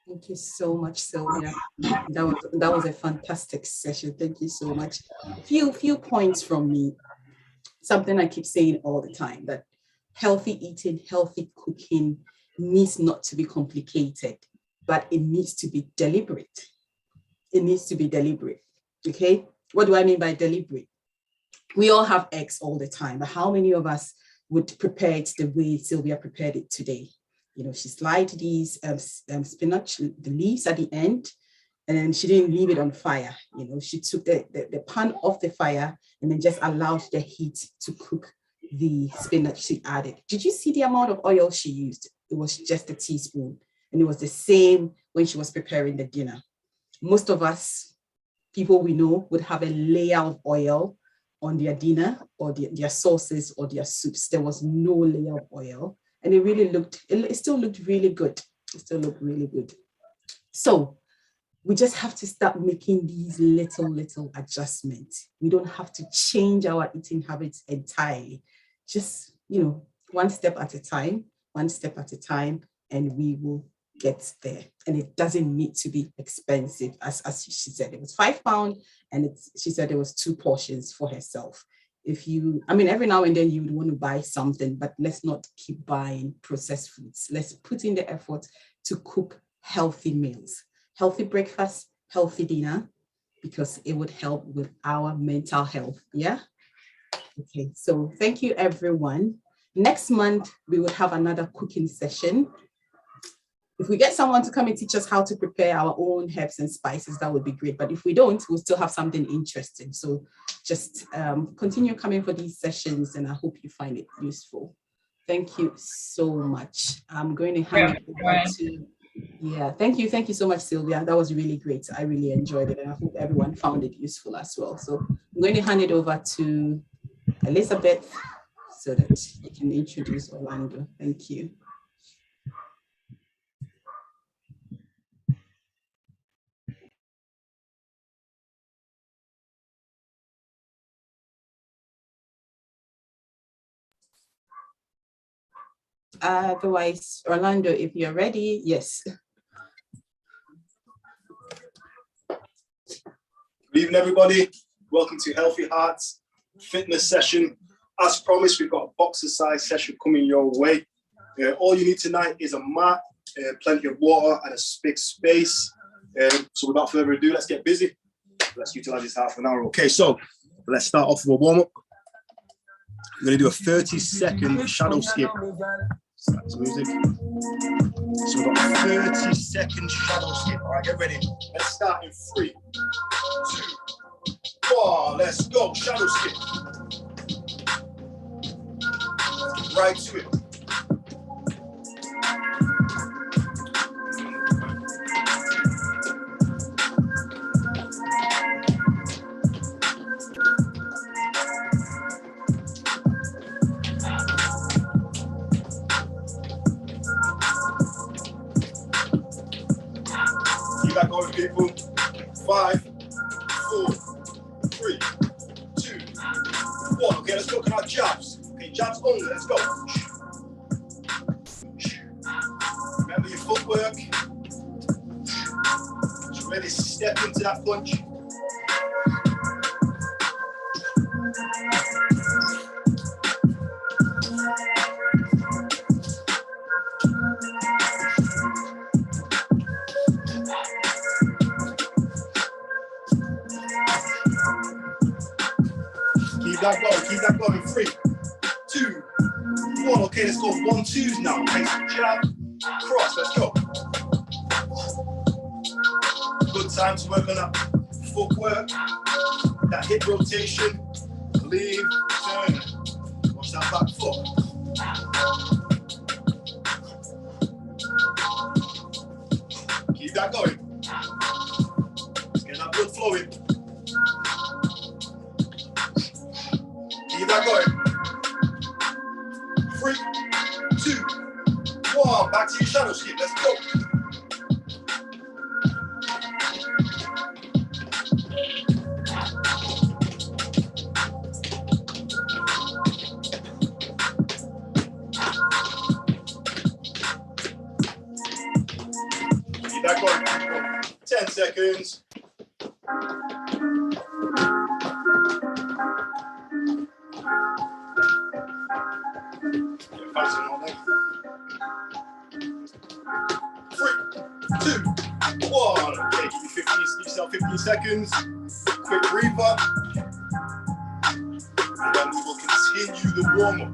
Thank you so much, Sylvia. That was a fantastic session. Thank you so much. Few points from me. Something I keep saying all the time, that healthy eating, healthy cooking needs not to be complicated, but it needs to be deliberate. It needs to be deliberate. Okay. What do I mean by deliberate? We all have eggs all the time, but how many of us would prepare it the way Sylvia prepared it today? She sliced these spinach, the leaves at the end, and then she didn't leave it on fire. She took the pan off the fire and then just allowed the heat to cook the spinach she added. Did you see the amount of oil she used? It was just a teaspoon. And it was the same when she was preparing the dinner. Most of us, people we know, would have a layer of oil on their dinner or their sauces or their soups. There was no layer of oil. And it still looked really good. It still looked really good. So we just have to start making these little adjustments. We don't have to change our eating habits entirely. Just, one step at a time, and we will get there. And it doesn't need to be expensive. As she said, it was £5, and she said there was 2 portions for herself. Every now and then you would want to buy something, but let's not keep buying processed foods. Let's put in the effort to cook healthy meals, healthy breakfast, healthy dinner, because it would help with our mental health. Yeah. Okay. So thank you, everyone. Next month, we will have another cooking session. If we get someone to come and teach us how to prepare our own herbs and spices, that would be great. But if we don't, we'll still have something interesting. So just continue coming for these sessions, and I hope you find it useful. Thank you so much. I'm going to hand it over to, thank you so much, Sylvia. That was really great. I really enjoyed it, and I hope everyone found it useful as well. So I'm going to hand it over to Elizabeth so that you can introduce Orlando. Thank you. Otherwise, Orlando, if you're ready, yes. Good evening, everybody. Welcome to Healthy Hearts Fitness Session. As promised, we've got a boxer size session coming your way. All you need tonight is a mat, plenty of water, and a big space. So without further ado, let's get busy. Let's utilize this half an hour. Okay, so let's start off with a warm-up. We're going to do a 30-second shadow skip. Start the music. So we've got a 30-second shadow skip. All right, get ready. Let's start in 3, 2, 1. Let's go. Shadow skip. Right to it. Keep that going, people. 5, 4, 3, 2, 1. Okay, let's go. Can our jabs? Okay, jabs only. Let's go. Remember your footwork. Just really step into that punch. Keep that going. 3, 2, 1. Okay, let's go 1-2s now. Okay, so jab, cross. Let's go. Good time to work on that footwork, that hip rotation. Lean, turn. Watch that back foot. Keep that going. Let's get that blood flowing. Keep that going. 3, 2, 1. Back to your shadow skip. Let's go. Keep that going. 10 seconds. Passing on there. 3, 2, 1. Okay, give yourself 15 seconds. Quick breather. And then we will continue the warm-up.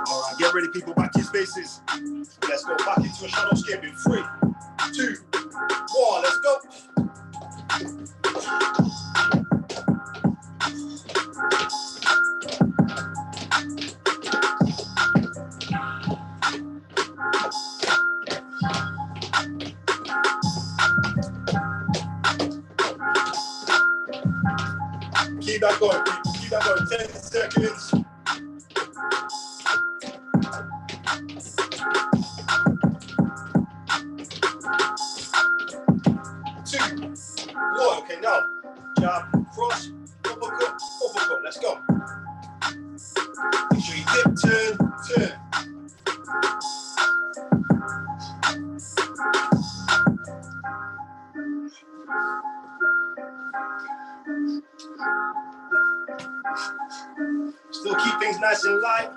All right, get ready, people. Back to your spaces. Let's go back into a shadow skip in 3, 2, 1. Let's go. Keep that going, people. Keep that going. 10 seconds. 2, 1. Okay, now jab, cross, uppercut, uppercut. Let's go. Make sure you dip, turn. Still keep things nice and light.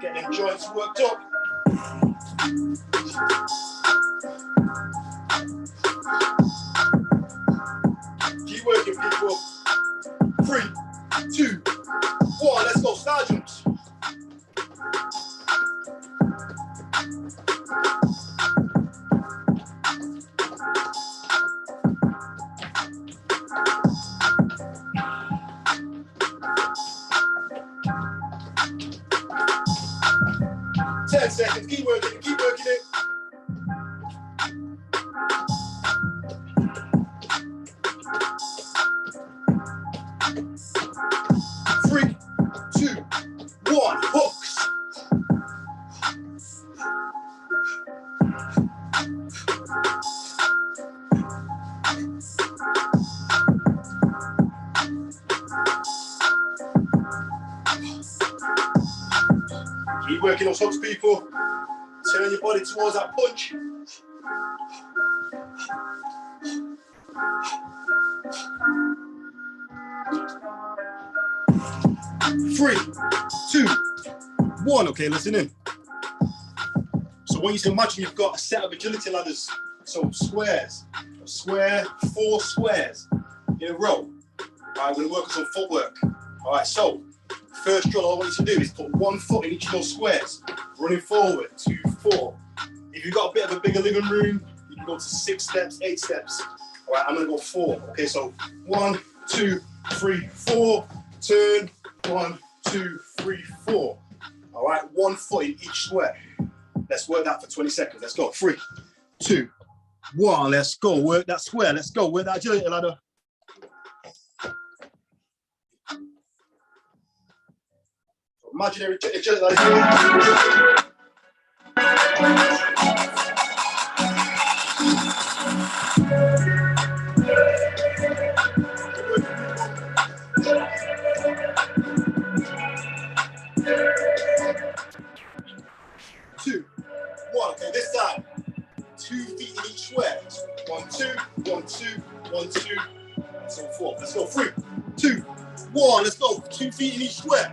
Get them joints worked up. Keep working, people. working those hooks, people. Turn your body towards that punch. 3, 2, 1. Okay, listen in. So I want you to imagine you've got a set of agility ladders. So squares, a square, 4 squares in a row. All right, we're going to work on some footwork. All right, so first drill, all I want you to do is put 1 foot in each of those squares, running forward, 2, 4. If you've got a bit of a bigger living room, you can go to 6 steps, 8 steps. All right, I'm going to go 4. Okay, so 1, 2, 3, 4. Turn, 1, 2, 3, 4. All right, 1 foot in each square. Let's work that for 20 seconds. Let's go. 3, 2, 1. Let's go. Work that square. Let's go. Work that agility ladder. Imaginary agility ladder. 2, 1. Okay, this time. 2 feet in each square. 1, 2, 1, 2, 1, 2, and so forth. Let's go. 3, 2, 1. Let's go. 2 feet in each square.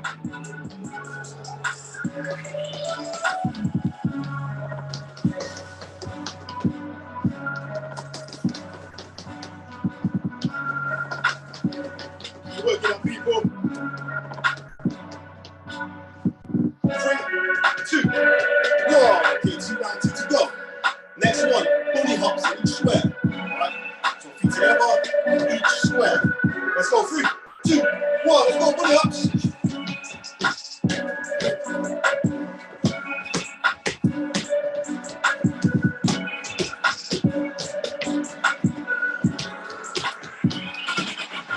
Keep working on people. 3, 2, 1. Okay, 2 down, 2 to go. Next one, bunny hops in each square. Alright, so feet together, each square. Let's go. 3, 2, 1. Let's go, bunny hops.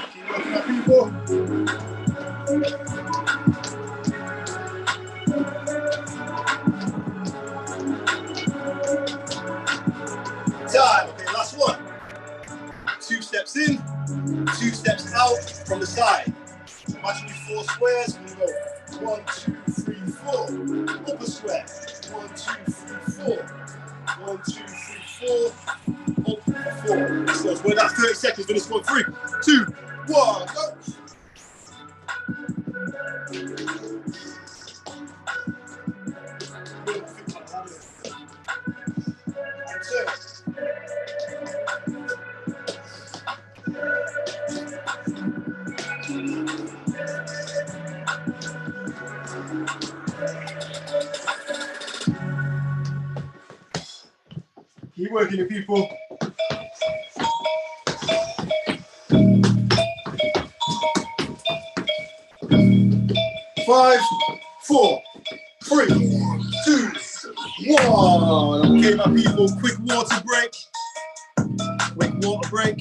Keep working on people. Time. Okay, last one. 2 steps in, 2 steps out from the side. Imagine 4 squares. We go 1, 2, 3, 4. Upper square. 1, 2, 3, 4. 1, 2, 3, 4. Up 4. So let's work that 30 seconds. Finish one. 3, 2, 1. Go. Keep working, your people. Five, 4, 3, 2, 1. Okay, my people, quick water break. Quick water break.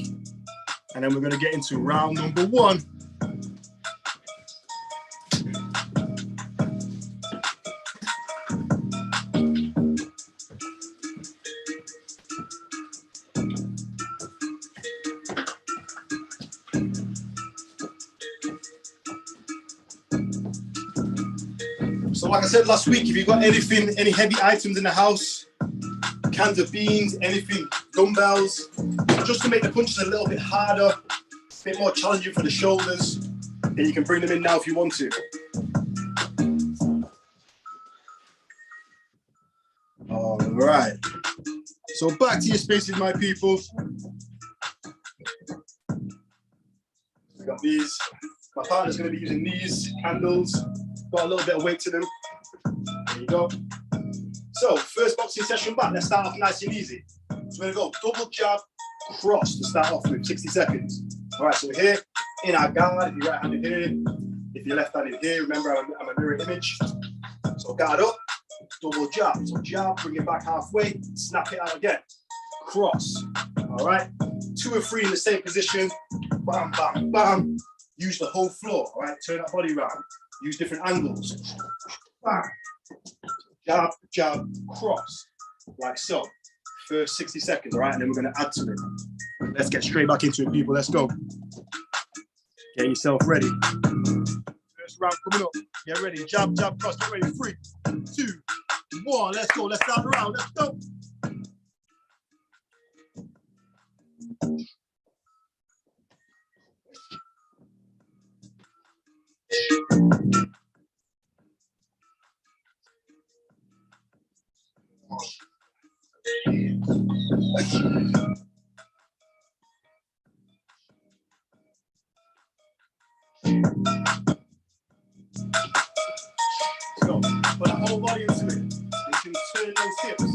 And then we're going to get into round number 1. So like I said last week, if you've got anything, any heavy items in the house, cans of beans, anything, dumbbells, just to make the punches a little bit harder, a bit more challenging for the shoulders, then you can bring them in now if you want to. All right. So back to your spaces, my people. We got these. My partner's going to be using these candles. Got a little bit of weight to them. There you go. So first boxing session back. Let's start off nice and easy. So we're going to go double jab, cross to start off with 60 seconds. All right, so we're here in our guard. If you're right-handed here, if you're left-handed here, remember I'm a mirror image. So guard up, double jab. So jab, bring it back halfway, snap it out again. Cross. All right, 2 or 3 in the same position. Bam, bam, bam. Use the whole floor. All right, turn that body around. Use different angles. Bam. Jab, jab, cross. Like so. First 60 seconds, all right? And then we're going to add to it. Let's get straight back into it, people. Let's go. Get yourself ready. First next round coming up. Get ready. Jab, jab, cross. Get ready. 3, 2, 1. Let's go. Let's start the round. Let's go. So, put the whole body into it. You can turn those hips.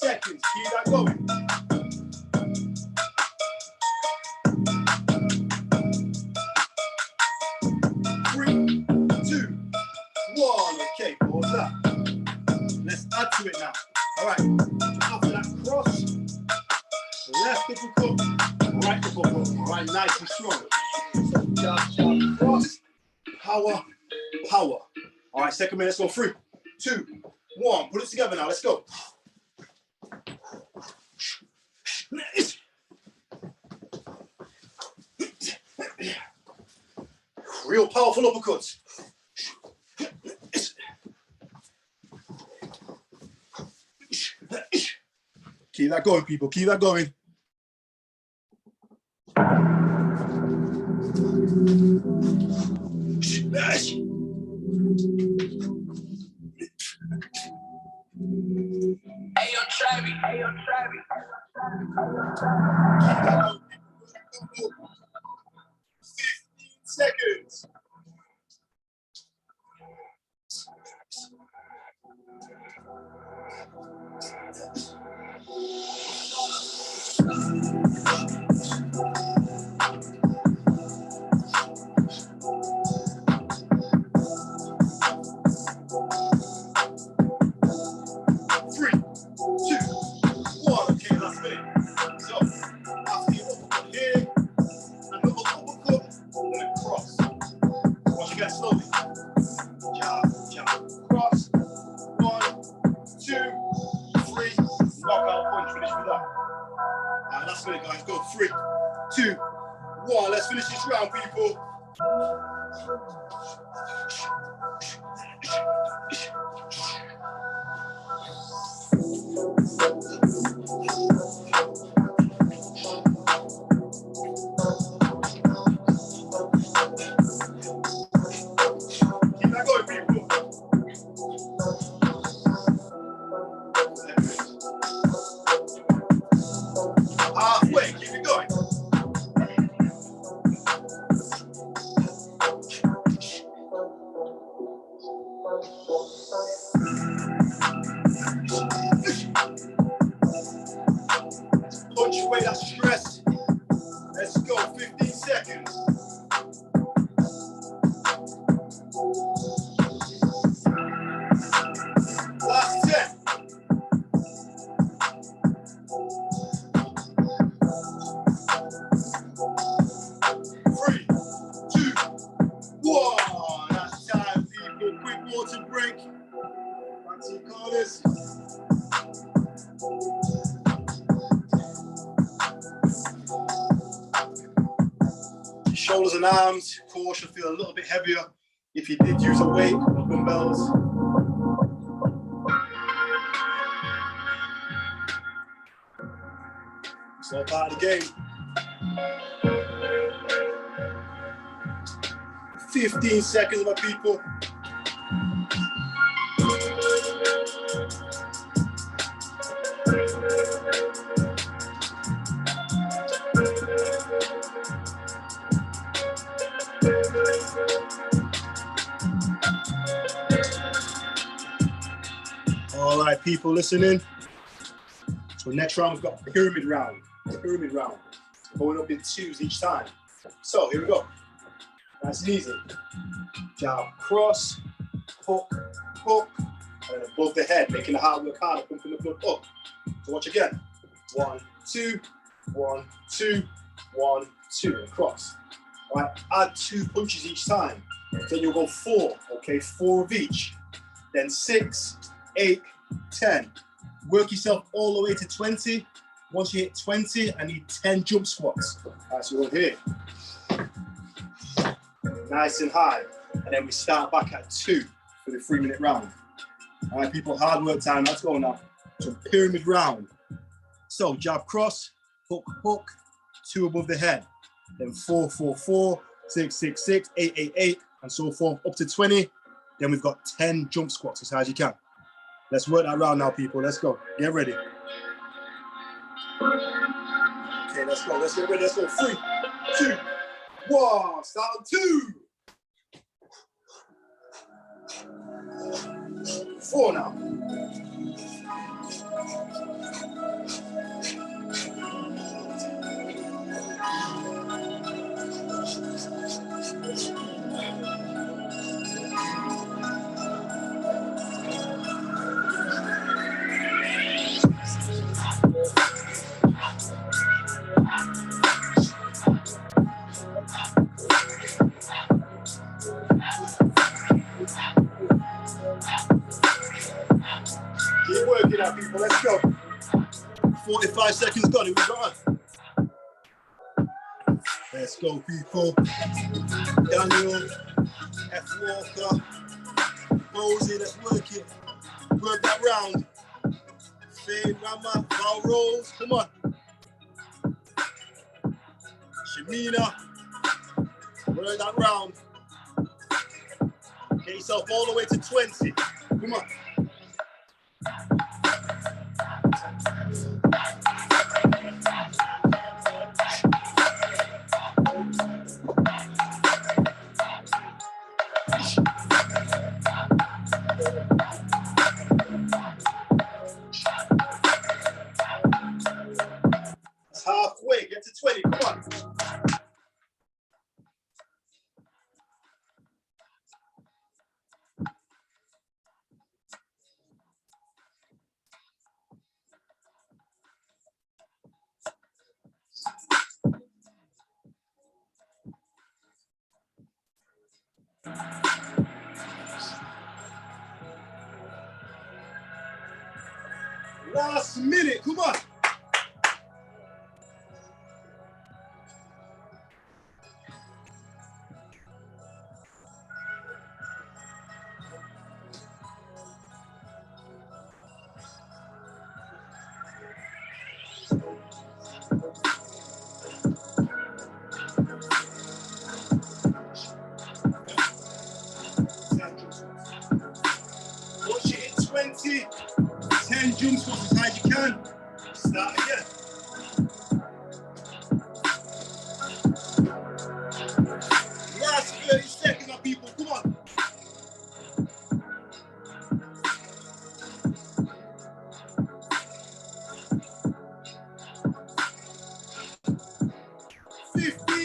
Seconds, keep that going. Three, 2, 1. Okay, pause that. Let's add to it now. All right, so after that cross, left uppercut, right uppercut. All right, nice and strong. So jab, jab, cross, power, power. All right, second minute, let's go. 3, 2, 1. Put it together now, let's go. Real powerful uppercuts. Keep that going, people. Keep that going. Hey, yo, Travi. Hey, yo, Travi. 15 seconds. Guys, go 3, 2, 1. Let's finish this round, people. Keep that going, people. Halfway, keep it going. Punch away that stress. Let's go, 15 seconds. Last 10. Three, 2, 1. That's time, people. Quick water break. Back to the corners. Shoulders and arms, core should feel a little bit heavier if you did use a weight or dumbbells. It's all part of the game. 15 seconds, my people. All right, people listening. So next round, we've got pyramid round. Pyramid round. Going up in 2s each time. So here we go. Nice and easy. Jab, cross, hook, hook, and above the head, making the hard work harder, pumping the blood up. So watch again. 1, 2, 1, 2, 1, 2, across. Right, add 2 punches each time. Then you'll go 4, okay, 4 of each. Then 6, 8, 10. Work yourself all the way to 20. Once you hit 20, I need 10 jump squats. All right, so we're here. Nice and high. And then we start back at 2 for the 3-minute round. All right, people, hard work time. Let's go now. So pyramid round. So jab cross, hook, hook, 2 above the head. Then 4, 4, 4, 6, 6, 6, 8, 8, 8, and so forth, up to 20. Then we've got 10 jump squats as high as you can. Let's work that round now, people. Let's go. Get ready. Okay, let's go. Let's get ready. Let's go. 3, 2, 1. Start on 2. 4 now. Keep working out, people. Let's go. 45 seconds gone. Here we go. Let's go, people. Daniel, F. Walker, Rosie, let's work it. Work that round. Fade, Rama, Val Rose, come on. Shamina, work that round. Get yourself all the way to 20. Come on. Halfway, get to 20, come on. Last minute, come on. Once you hit 20, 10 jump squats as high as you can. Start again. Last 30 seconds now, people. Come on.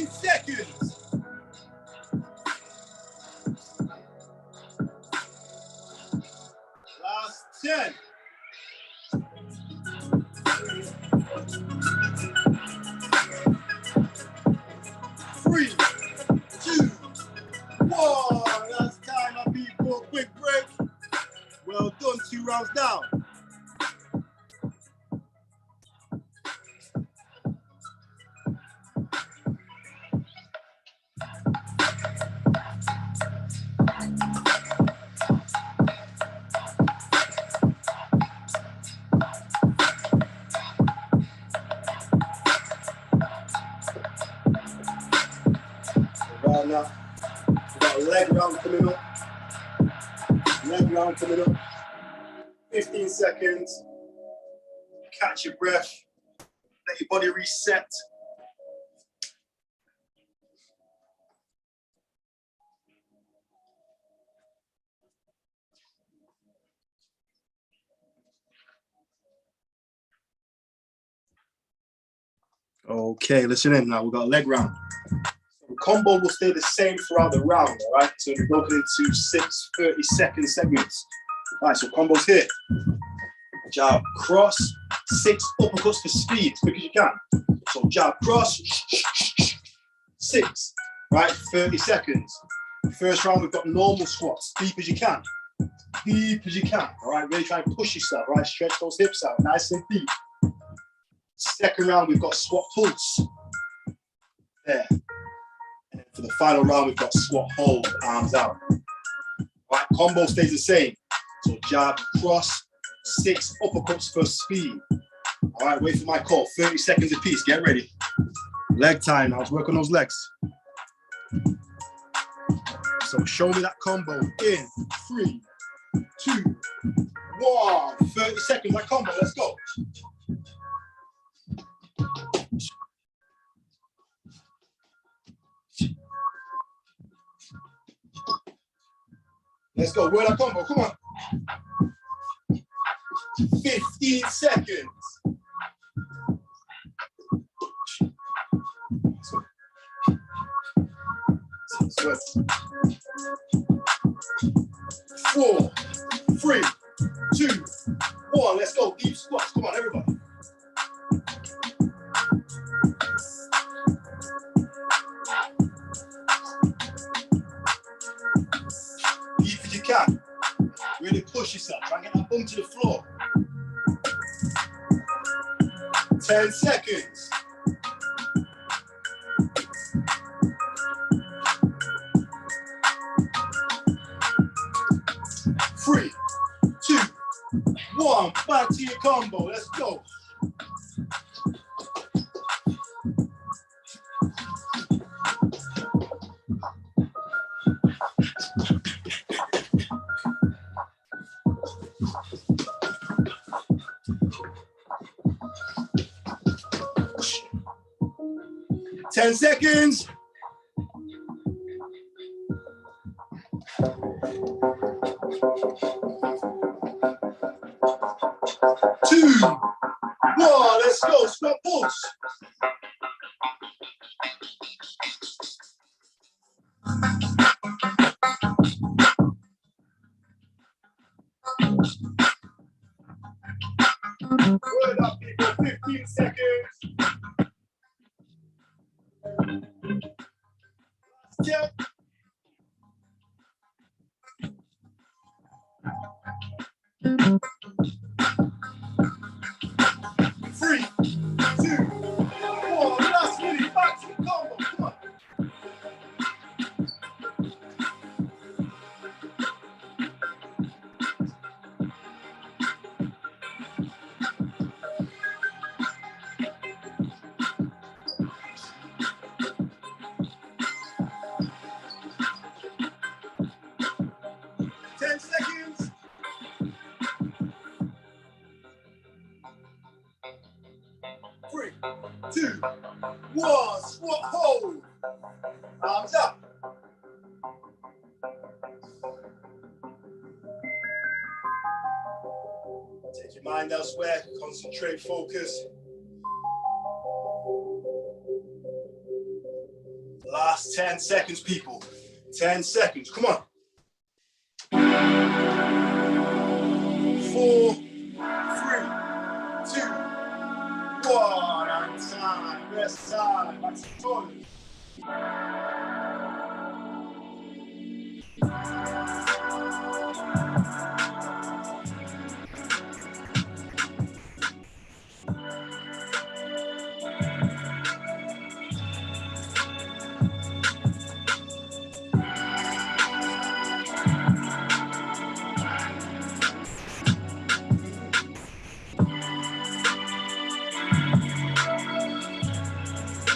Seconds. Last 10. 3, 2, 1. That's time, my people. Quick break. Well done. 2 rounds down. Now, we've got a leg round coming up. Leg round coming up. 15 seconds. Catch your breath. Let your body reset. Okay, listen in now. We've got a leg round. The combo will stay the same throughout the round, all right? So we're broken into 6 30-second segments. All right, so combos here. Jab, cross, 6 uppercuts for speed, as quick as you can. So jab, cross, 6, right, 30 seconds. First round, we've got normal squats, deep as you can. Deep as you can, all right? Really try and push yourself, right? Stretch those hips out, nice and deep. Second round, we've got squat pulse. There. And then for the final round, we've got squat hold, arms out. All right, combo stays the same. So jab, cross, 6 uppercuts for speed. All right, wait for my call, 30 seconds apiece, get ready. Leg time, now let's work on those legs. So show me that combo in 3, 2, 1. 30 seconds, that combo, let's go. Let's go, where that combo, come on. 15 seconds. Good. 4, 3, 2, 1. Let's go. Deep squats. Come on, everybody. Deep as you can. Really push yourself. Try and get that bum to the floor. 10 seconds. 3, 2, 1. Back to your combo. Let's go. Ten seconds. 2, 1. Let's go. Squat pulse. Good up, people. 15 seconds. 10. 3, 2, 1. Last minute. Back to the combo. Come on. Seconds. 3, 2, 1. Squat hold. Arms up. Take your mind elsewhere. Concentrate, focus. Last 10 seconds, people. 10 seconds. Come on. 4, 3, 2, 1. And time. Rest time. Back to the toilet.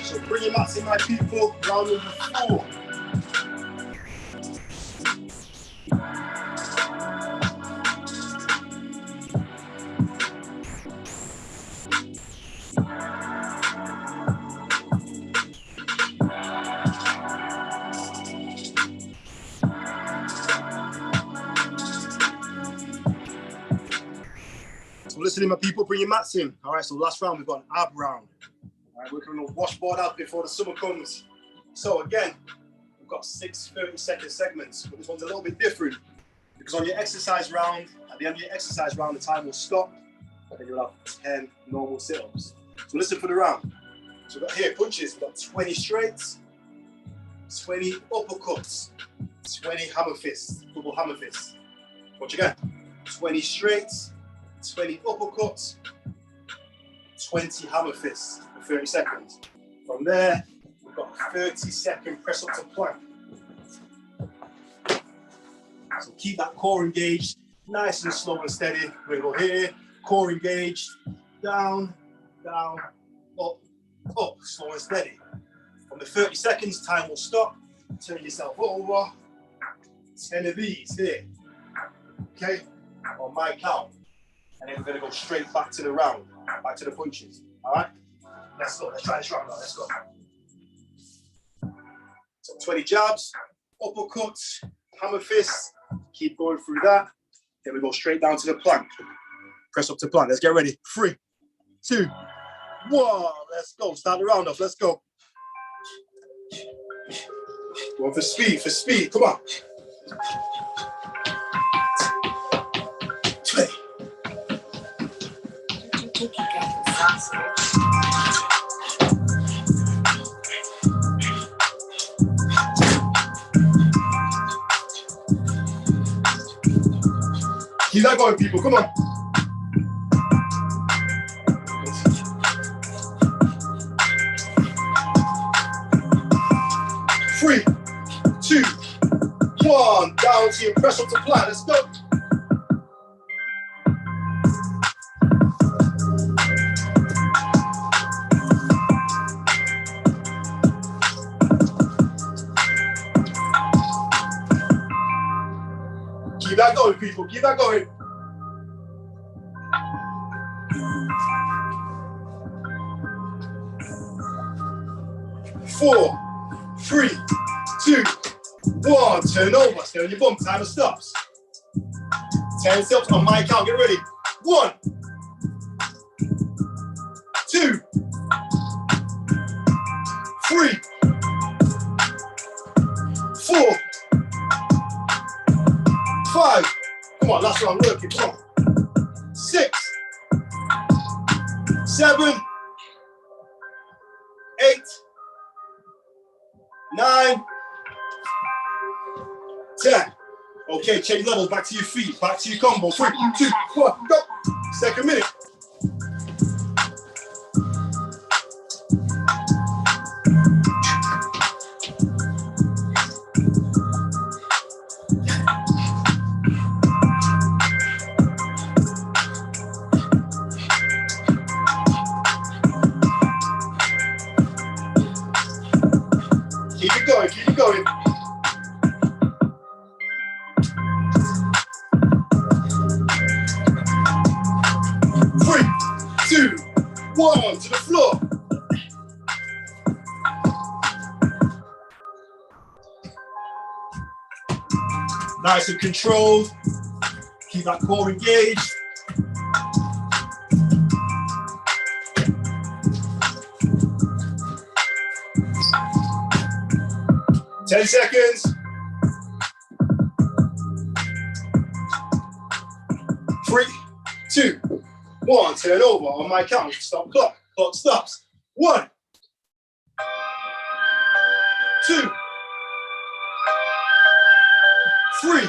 So bring your mats in, my people. Round number 4. So listen, my people, bring your mats in. All right, so last round, we've got an ab round. All right, we're going to washboard out before the summer comes. So again, we've got 6 30-second segments, but this one's a little bit different because on your exercise round, at the end of your exercise round, the time will stop and you'll have 10 normal sit-ups. So listen for the round. So we've got here punches, we've got 20 straights, 20 uppercuts, 20 hammer fists, double hammer fists. Watch again. 20 straights, 20 uppercuts, 20 hammer fists for 30 seconds. From there, we've got a 30-second press up to plank. So keep that core engaged, nice and slow and steady. We're going to go here, core engaged, down, down, up, up, slow and steady. From the 30 seconds, time will stop. Turn yourself over. 10 of these here. Okay, on my count. And then we're going to go straight back to the round, back to the punches. All right, let's go. Let's try this round now. Let's go. So 20 jabs, uppercuts, hammer fists. Keep going through that. Then we go straight down to the plank. Press up to plank. Let's get ready. 3, 2, 1. Let's go. Start the round off. Let's go. Go for speed. For speed. Come on. 20. Keep that going, people. Come on. 3, 2, 1. Down to your press up to plank. Let's go. Keep that going, people. Keep that going. Four, 3, 2, 1. Turn over. Stay on your bum. Timer stops. 10 steps on my count. Get ready. 1, 2, 3, 4, 5. Come on, last round, work it. Come on. 6, 7, 8, 9, 10. Okay, change levels. Back to your feet. Back to your combo. 3, 2, 1, go. Second minute. Keep it going, keep it going. Three, 2, 1, to the floor. Nice and controlled. Keep that core engaged. Ten seconds. 3, 2, 1. Turn over on my count. Stop clock. Clock stops. 1, 2, 3,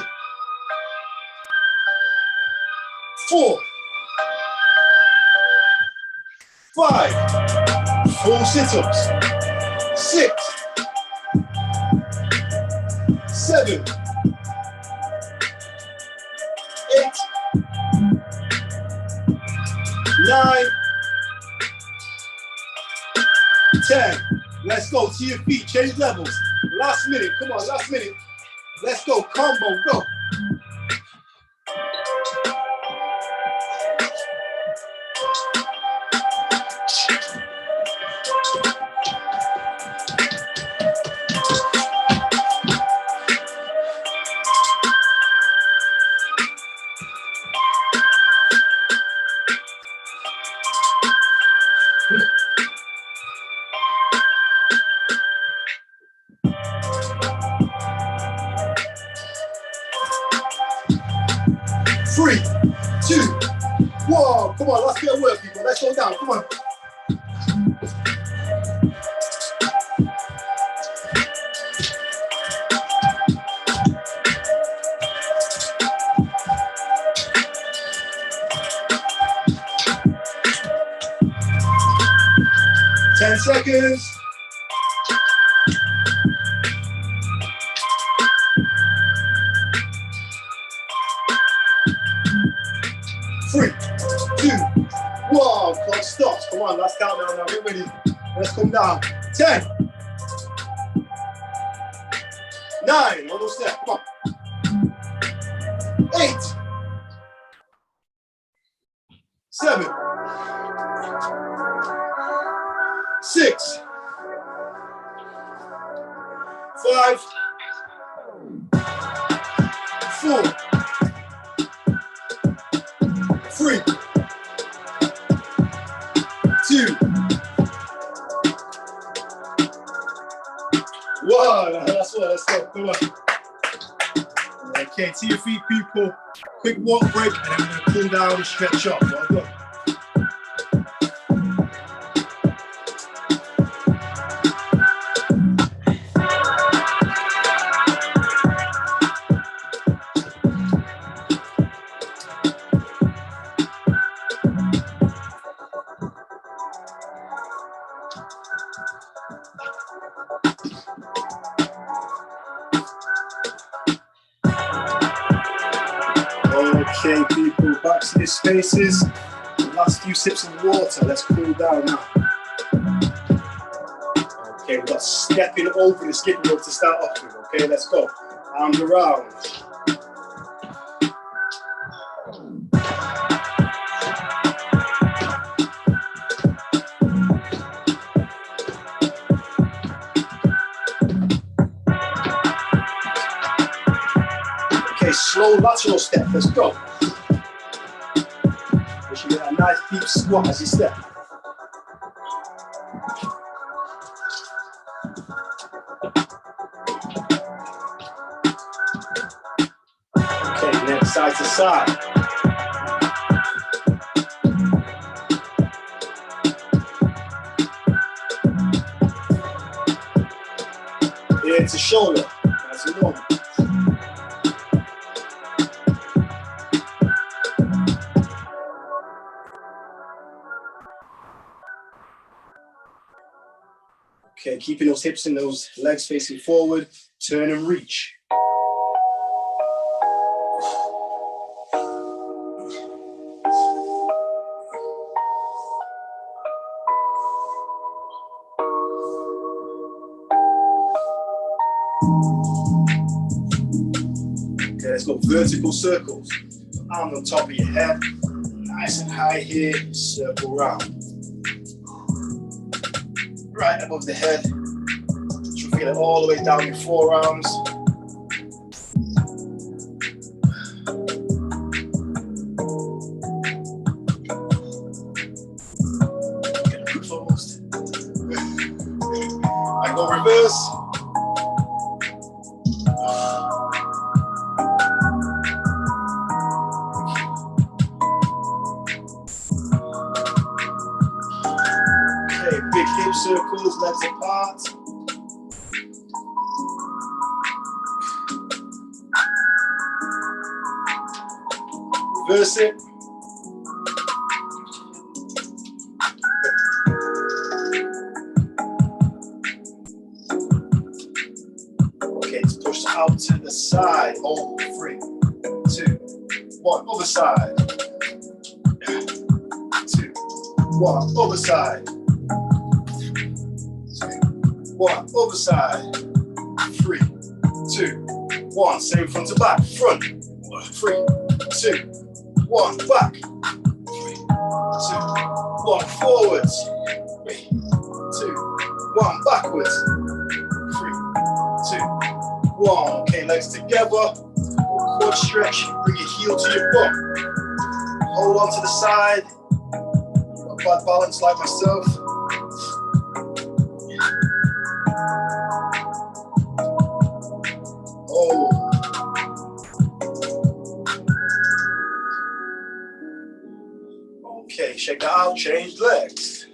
4, 5. Full sit-ups. 6, 7, 8, 9, 10. Let's go to your feet, change levels. Last minute, come on, last minute. Let's go, combo, go. Three, 2, 1. Come on, let's get work, people. Let's go down. Come on. 10 seconds. 3, 2, 1. Clock stops. Come on, last countdown now. Get ready. Let's come down. 10, 9. Almost there. Come on. 8, 7, 6, 5, 4, 3, 2, 1. That's what. Let's go. Come on. Okay, to your feet, people. Quick walk break, and then we're going to cool down and stretch up. Well done. Okay, people, back to your spaces. Last few sips of water. Let's cool down now. Okay, we've got stepping over the skipping rope to start off with. Okay, let's go. Arms around. Okay, slow lateral step. Let's go. You should get a nice deep squat as you step. Okay, next side to side. Ear to shoulder. That's normal. Okay, keeping those hips and those legs facing forward. Turn and reach. Okay, let's go vertical circles. Arms on top of your head. Nice and high here. Circle round. Right above the head. You should feel it all the way down your forearms. Get the roof almost. I go reverse. Okay, big hip circles, legs apart. Reverse it. Okay, let's push out to the side. Hold. 3, 2, 1. Other side. 2, 1. Other side. 1. Other side. 3, 2, 1. Same front to back. Front. 3, 2, 1. Back. 3, 2, 1. Forwards. 3, 2, 1. Backwards. 3, 2, 1. Okay, legs together. Quad stretch. Bring your heel to your bum. Hold on to the side. Got bad balance like myself. Oh. Okay, shake that out, change legs.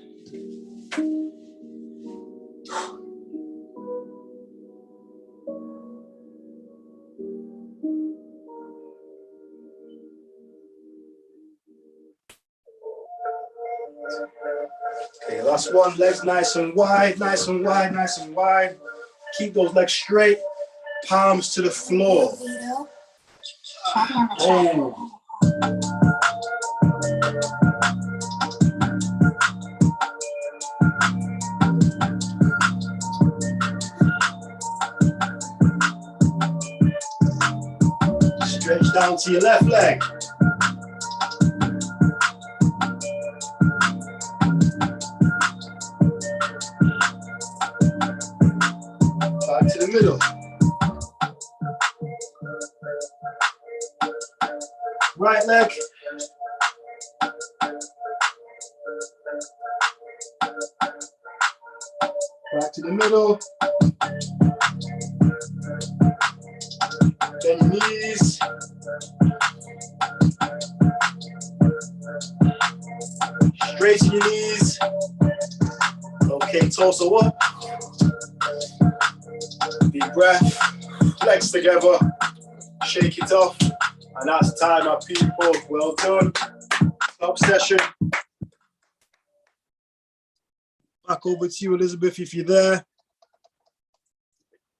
Okay, last one. Legs nice and wide, nice and wide, nice and wide. Keep those legs straight. Palms to the floor. Oh. Stretch down to your left leg. Back to the middle. Right leg. Back to the middle. Bend your knees. Straighten your knees. Okay, torso up. Deep breath. Legs together. Shake it off. And that's time, my people. Well done. Top session. Back over to you, Elizabeth, if you're there.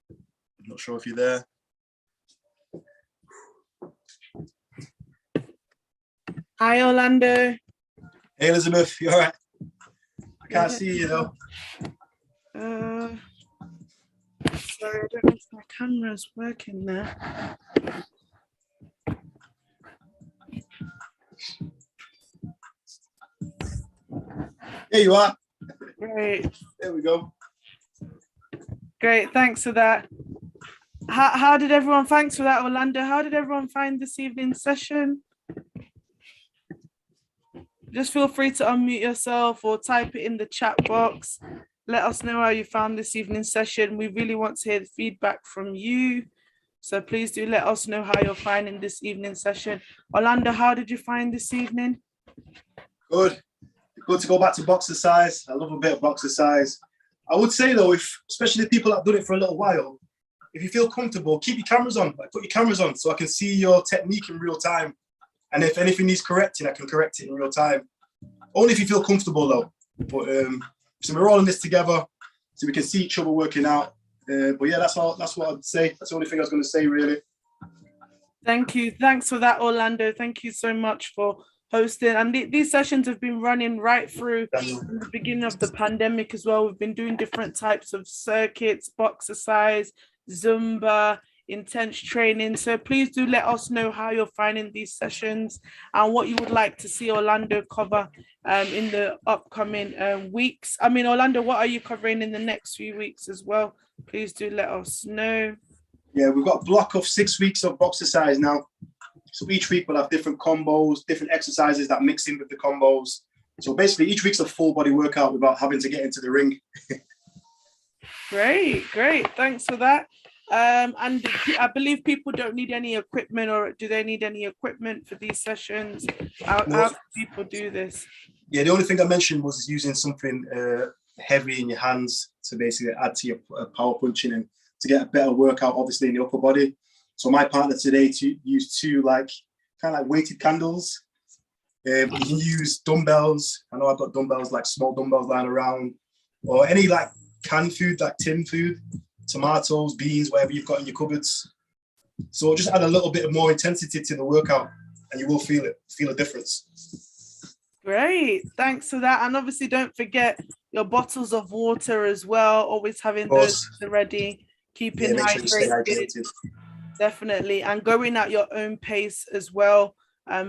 I'm not sure if you're there. Hi, Orlando. Hey, Elizabeth, you all right? I can't see you, though. Sorry, I don't know if my camera's working there. Here you are. Great. There we go. Great, thanks for that. How did everyone, thanks for that, Orlando. How did everyone find this evening's session? Just feel free to unmute yourself or type it in the chat box. Let us know how you found this evening's session. We really want to hear the feedback from you. So please do let us know how you're finding this evening session. Orlando, how did you find this evening? Good. Good to go back to boxer size. I love a bit of boxer size. I would say though, especially people that have done it for a little while, if you feel comfortable, keep your cameras on. Like, put your cameras on so I can see your technique in real time. And if anything needs correcting, I can correct it in real time. Only if you feel comfortable though. But so we're all in this together, so we can see each other working out. But yeah, that's all. That's what I'd say. That's the only thing I was going to say, really. Thank you. Thanks for that, Orlando. Thank you so much for hosting. And these sessions have been running right through the beginning of the pandemic as well. We've been doing different types of circuits, boxer size, Zumba, intense training. So please do let us know how you're finding these sessions and what you would like to see Orlando cover in the upcoming weeks. I mean, Orlando, what are you covering in the next few weeks as well? Please do let us know. Yeah, we've got a block of 6 weeks of boxer size now. So each week we'll have different combos, different exercises that mix in with the combos. So basically each week's a full body workout without having to get into the ring. Great. Thanks for that. And I believe people don't need any equipment, or do they need any equipment for these sessions? How do people do this? Yeah, the only thing I mentioned was using something heavy in your hands to basically add to your power punching and to get a better workout, obviously, in the upper body. So my partner today used two kind of like weighted candles. You can use dumbbells. I know I've got dumbbells, like small dumbbells lying around, or any like canned food, like tin food, tomatoes, beans, whatever you've got in your cupboards. So just add a little bit more intensity to the workout and you will feel a difference. Great, thanks for that. And obviously don't forget your bottles of water as well, always having those ready, keeping hydrated. Definitely, and going at your own pace as well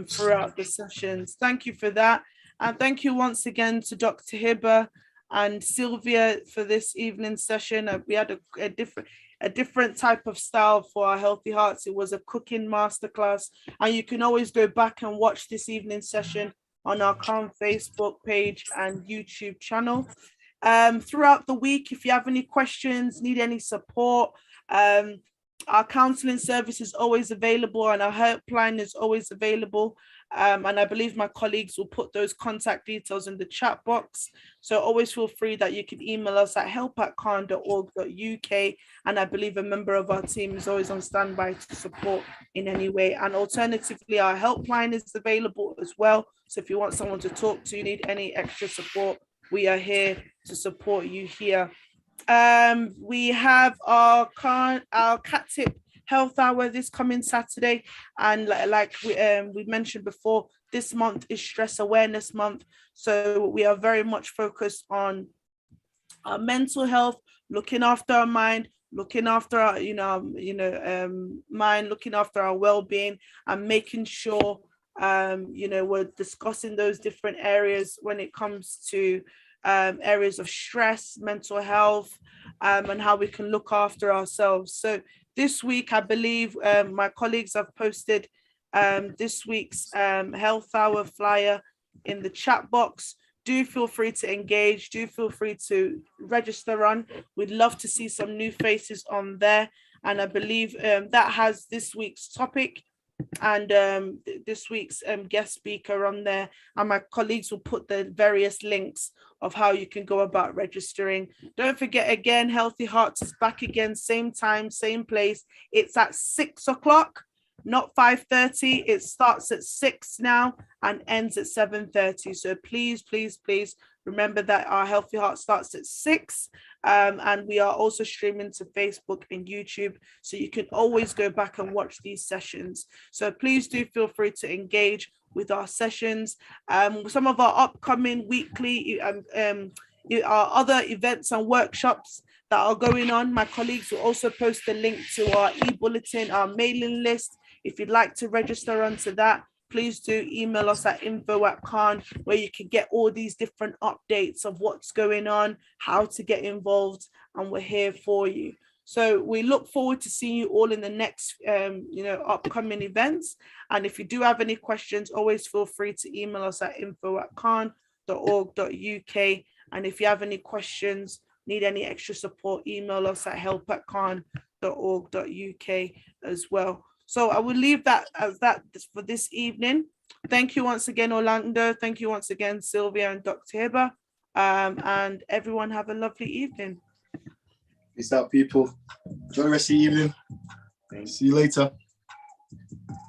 throughout the sessions. Thank you for that. And thank you once again to Dr. Hiba and Sylvia for this evening session. We had a different type of style for our Healthy Hearts. It was a cooking masterclass, and you can always go back and watch this evening session on our CAHN Facebook page and YouTube channel. Throughout the week, if you have any questions, need any support, our counseling service is always available and our helpline is always available. And I believe my colleagues will put those contact details in the chat box. So always feel free that you can email us at help@cahn.org.uk. And I believe a member of our team is always on standby to support in any way. And alternatively, our helpline is available as well. So if you want someone to talk to, you need any extra support, we are here to support you here. We have our cat tip health hour this coming Saturday, and like we mentioned before, this month is stress awareness month, so we are very much focused on our mental health, looking after our mind, looking after our mind, looking after our well-being, and making sure we're discussing those different areas when it comes to areas of stress, mental health, and how we can look after ourselves. So this week, I believe my colleagues have posted this week's health hour flyer in the chat box. Do feel free to engage. Do feel free to register on. We'd love to see some new faces on there. And I believe that has this week's topic and this week's guest speaker on there. And my colleagues will put the various links of how you can go about registering. Don't forget, again, Healthy Hearts is back again, same time, same place. It's at 6 o'clock. Not 5:30. It starts at 6 now and ends at 7:30. So please remember that our Healthy Heart starts at 6. And we are also streaming to Facebook and YouTube, so you can always go back and watch these sessions. So please do feel free to engage with our sessions. Some of our upcoming weekly our other events and workshops that are going on, my colleagues will also post a link to our e-bulletin, our mailing list. If you'd like to register onto that, please do email us at info@CAHN, where you can get all these different updates of what's going on, how to get involved, and we're here for you. So we look forward to seeing you all in the next upcoming events. And if you do have any questions, always feel free to email us at info@cahn.org.uk. And if you have any questions, need any extra support, email us at help@cahn.org.uk as well. So I will leave that as that for this evening. Thank you once again, Orlando. Thank you once again, Sylvia and Dr. Hiba. And everyone have a lovely evening. Peace out, people. Enjoy the rest of the evening. See you later.